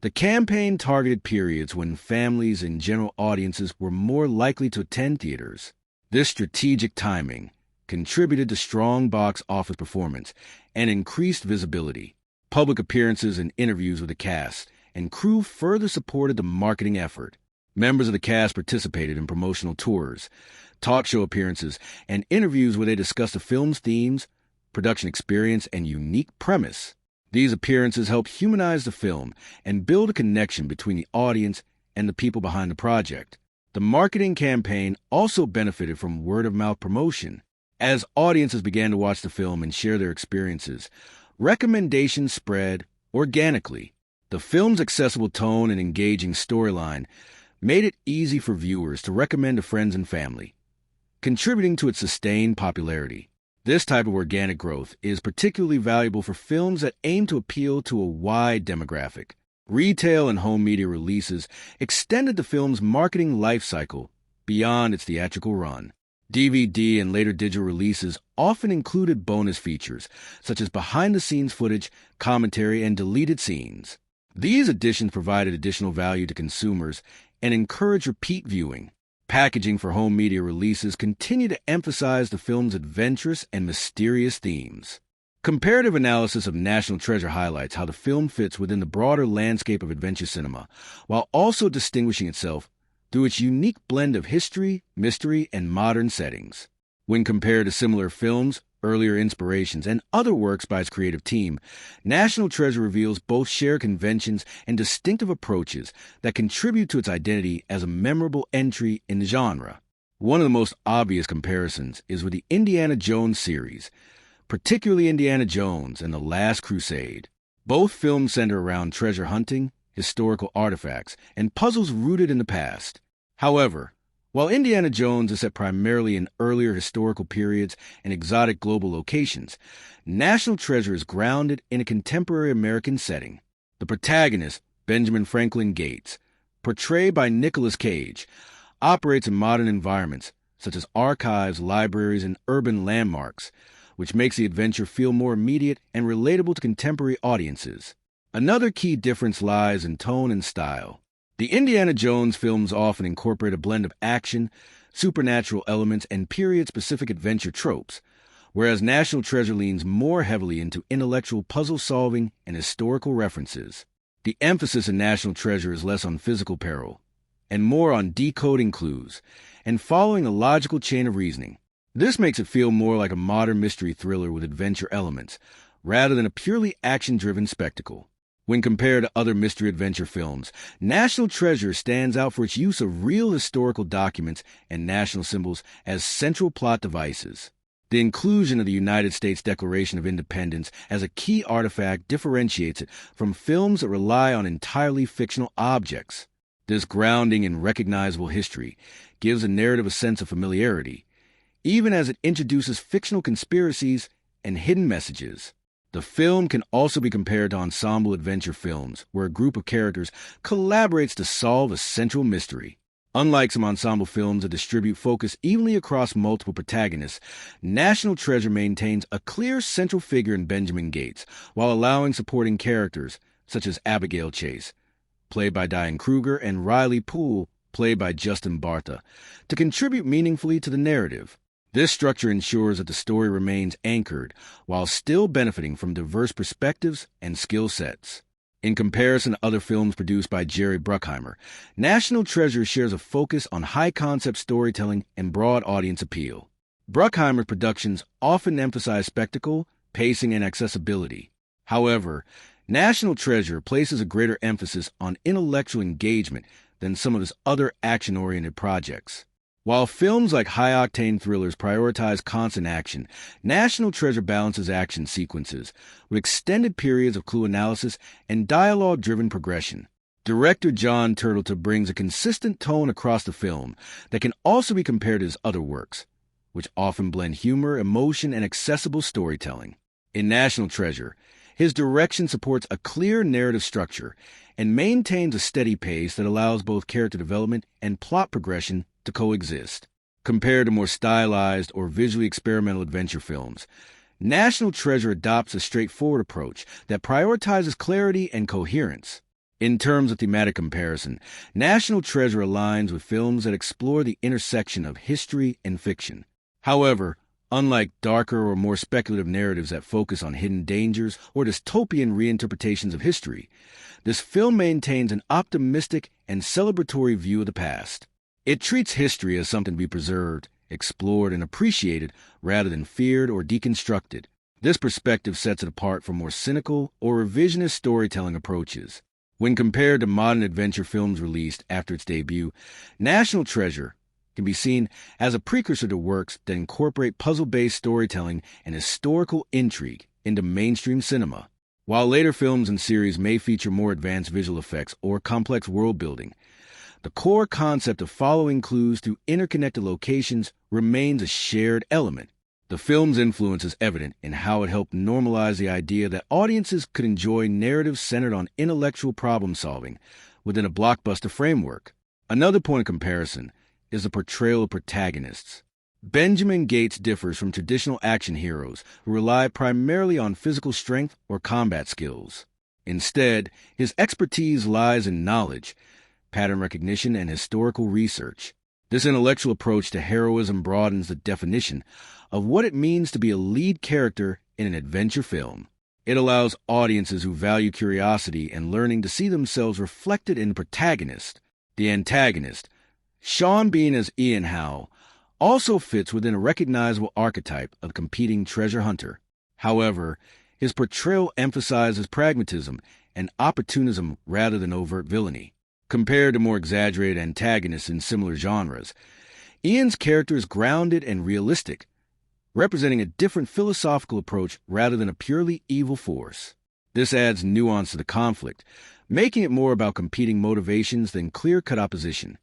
the campaign targeted periods when families and general audiences were more likely to attend theaters. This strategic timing contributed to strong box office performance and increased visibility. Public appearances and interviews with the cast and crew further supported the marketing effort. Members of the cast participated in promotional tours, talk show appearances, and interviews where they discussed the film's themes, production experience, and unique premise. These appearances helped humanize the film and build a connection between the audience and the people behind the project. The marketing campaign also benefited from word-of-mouth promotion. As audiences began to watch the film and share their experiences, recommendations spread organically. The film's accessible tone and engaging storyline made it easy for viewers to recommend to friends and family, contributing to its sustained popularity. This type of organic growth is particularly valuable for films that aim to appeal to a wide demographic. Retail and home media releases extended the film's marketing life cycle beyond its theatrical run. DVD and later digital releases often included bonus features, such as behind-the-scenes footage, commentary, and deleted scenes. These additions provided additional value to consumers and encouraged repeat viewing. Packaging for home media releases continued to emphasize the film's adventurous and mysterious themes. Comparative analysis of National Treasure highlights how the film fits within the broader landscape of adventure cinema, while also distinguishing itself through its unique blend of history, mystery, and modern settings. When compared to similar films, earlier inspirations, and other works by its creative team, National Treasure reveals both shared conventions and distinctive approaches that contribute to its identity as a memorable entry in the genre. One of the most obvious comparisons is with the Indiana Jones series, particularly Indiana Jones and the Last Crusade. Both films center around treasure hunting, historical artifacts, and puzzles rooted in the past. However, while Indiana Jones is set primarily in earlier historical periods and exotic global locations, National Treasure is grounded in a contemporary American setting. The protagonist, Benjamin Franklin Gates, portrayed by Nicolas Cage, operates in modern environments such as archives, libraries, and urban landmarks, which makes the adventure feel more immediate and relatable to contemporary audiences. Another key difference lies in tone and style. The Indiana Jones films often incorporate a blend of action, supernatural elements, and period-specific adventure tropes, whereas National Treasure leans more heavily into intellectual puzzle-solving and historical references. The emphasis in National Treasure is less on physical peril, and more on decoding clues and following a logical chain of reasoning. This makes it feel more like a modern mystery thriller with adventure elements, rather than a purely action-driven spectacle. When compared to other mystery-adventure films, National Treasure stands out for its use of real historical documents and national symbols as central plot devices. The inclusion of the United States Declaration of Independence as a key artifact differentiates it from films that rely on entirely fictional objects. This grounding in recognizable history gives a narrative a sense of familiarity, even as it introduces fictional conspiracies and hidden messages. The film can also be compared to ensemble adventure films, where a group of characters collaborates to solve a central mystery. Unlike some ensemble films that distribute focus evenly across multiple protagonists, National Treasure maintains a clear central figure in Benjamin Gates, while allowing supporting characters, such as Abigail Chase, played by Diane Kruger, and Riley Poole, played by Justin Bartha, to contribute meaningfully to the narrative. This structure ensures that the story remains anchored while still benefiting from diverse perspectives and skill sets. In comparison to other films produced by Jerry Bruckheimer, National Treasure shares a focus on high-concept storytelling and broad audience appeal. Bruckheimer's productions often emphasize spectacle, pacing, and accessibility. However, National Treasure places a greater emphasis on intellectual engagement than some of his other action-oriented projects. While films like high-octane thrillers prioritize constant action, National Treasure balances action sequences with extended periods of clue analysis and dialogue-driven progression. Director Jon Turteltaub brings a consistent tone across the film that can also be compared to his other works, which often blend humor, emotion, and accessible storytelling. In National Treasure, his direction supports a clear narrative structure and maintains a steady pace that allows both character development and plot progression to coexist. Compared to more stylized or visually experimental adventure films, National Treasure adopts a straightforward approach that prioritizes clarity and coherence. In terms of thematic comparison, National Treasure aligns with films that explore the intersection of history and fiction. However, unlike darker or more speculative narratives that focus on hidden dangers or dystopian reinterpretations of history, this film maintains an optimistic and celebratory view of the past. It treats history as something to be preserved, explored, and appreciated rather than feared or deconstructed. This perspective sets it apart from more cynical or revisionist storytelling approaches. When compared to modern adventure films released after its debut, National Treasure can be seen as a precursor to works that incorporate puzzle-based storytelling and historical intrigue into mainstream cinema. While later films and series may feature more advanced visual effects or complex world-building, the core concept of following clues through interconnected locations remains a shared element. The film's influence is evident in how it helped normalize the idea that audiences could enjoy narratives centered on intellectual problem-solving within a blockbuster framework. Another point of comparison is the portrayal of protagonists. Benjamin Gates differs from traditional action heroes who rely primarily on physical strength or combat skills. Instead, his expertise lies in knowledge, pattern recognition, and historical research. This intellectual approach to heroism broadens the definition of what it means to be a lead character in an adventure film. It allows audiences who value curiosity and learning to see themselves reflected in the protagonist. The antagonist, Sean Bean as Ian Howe, also fits within a recognizable archetype of competing treasure hunter. However, his portrayal emphasizes pragmatism and opportunism rather than overt villainy. Compared to more exaggerated antagonists in similar genres, Ian's character is grounded and realistic, representing a different philosophical approach rather than a purely evil force. This adds nuance to the conflict, making it more about competing motivations than clear-cut opposition.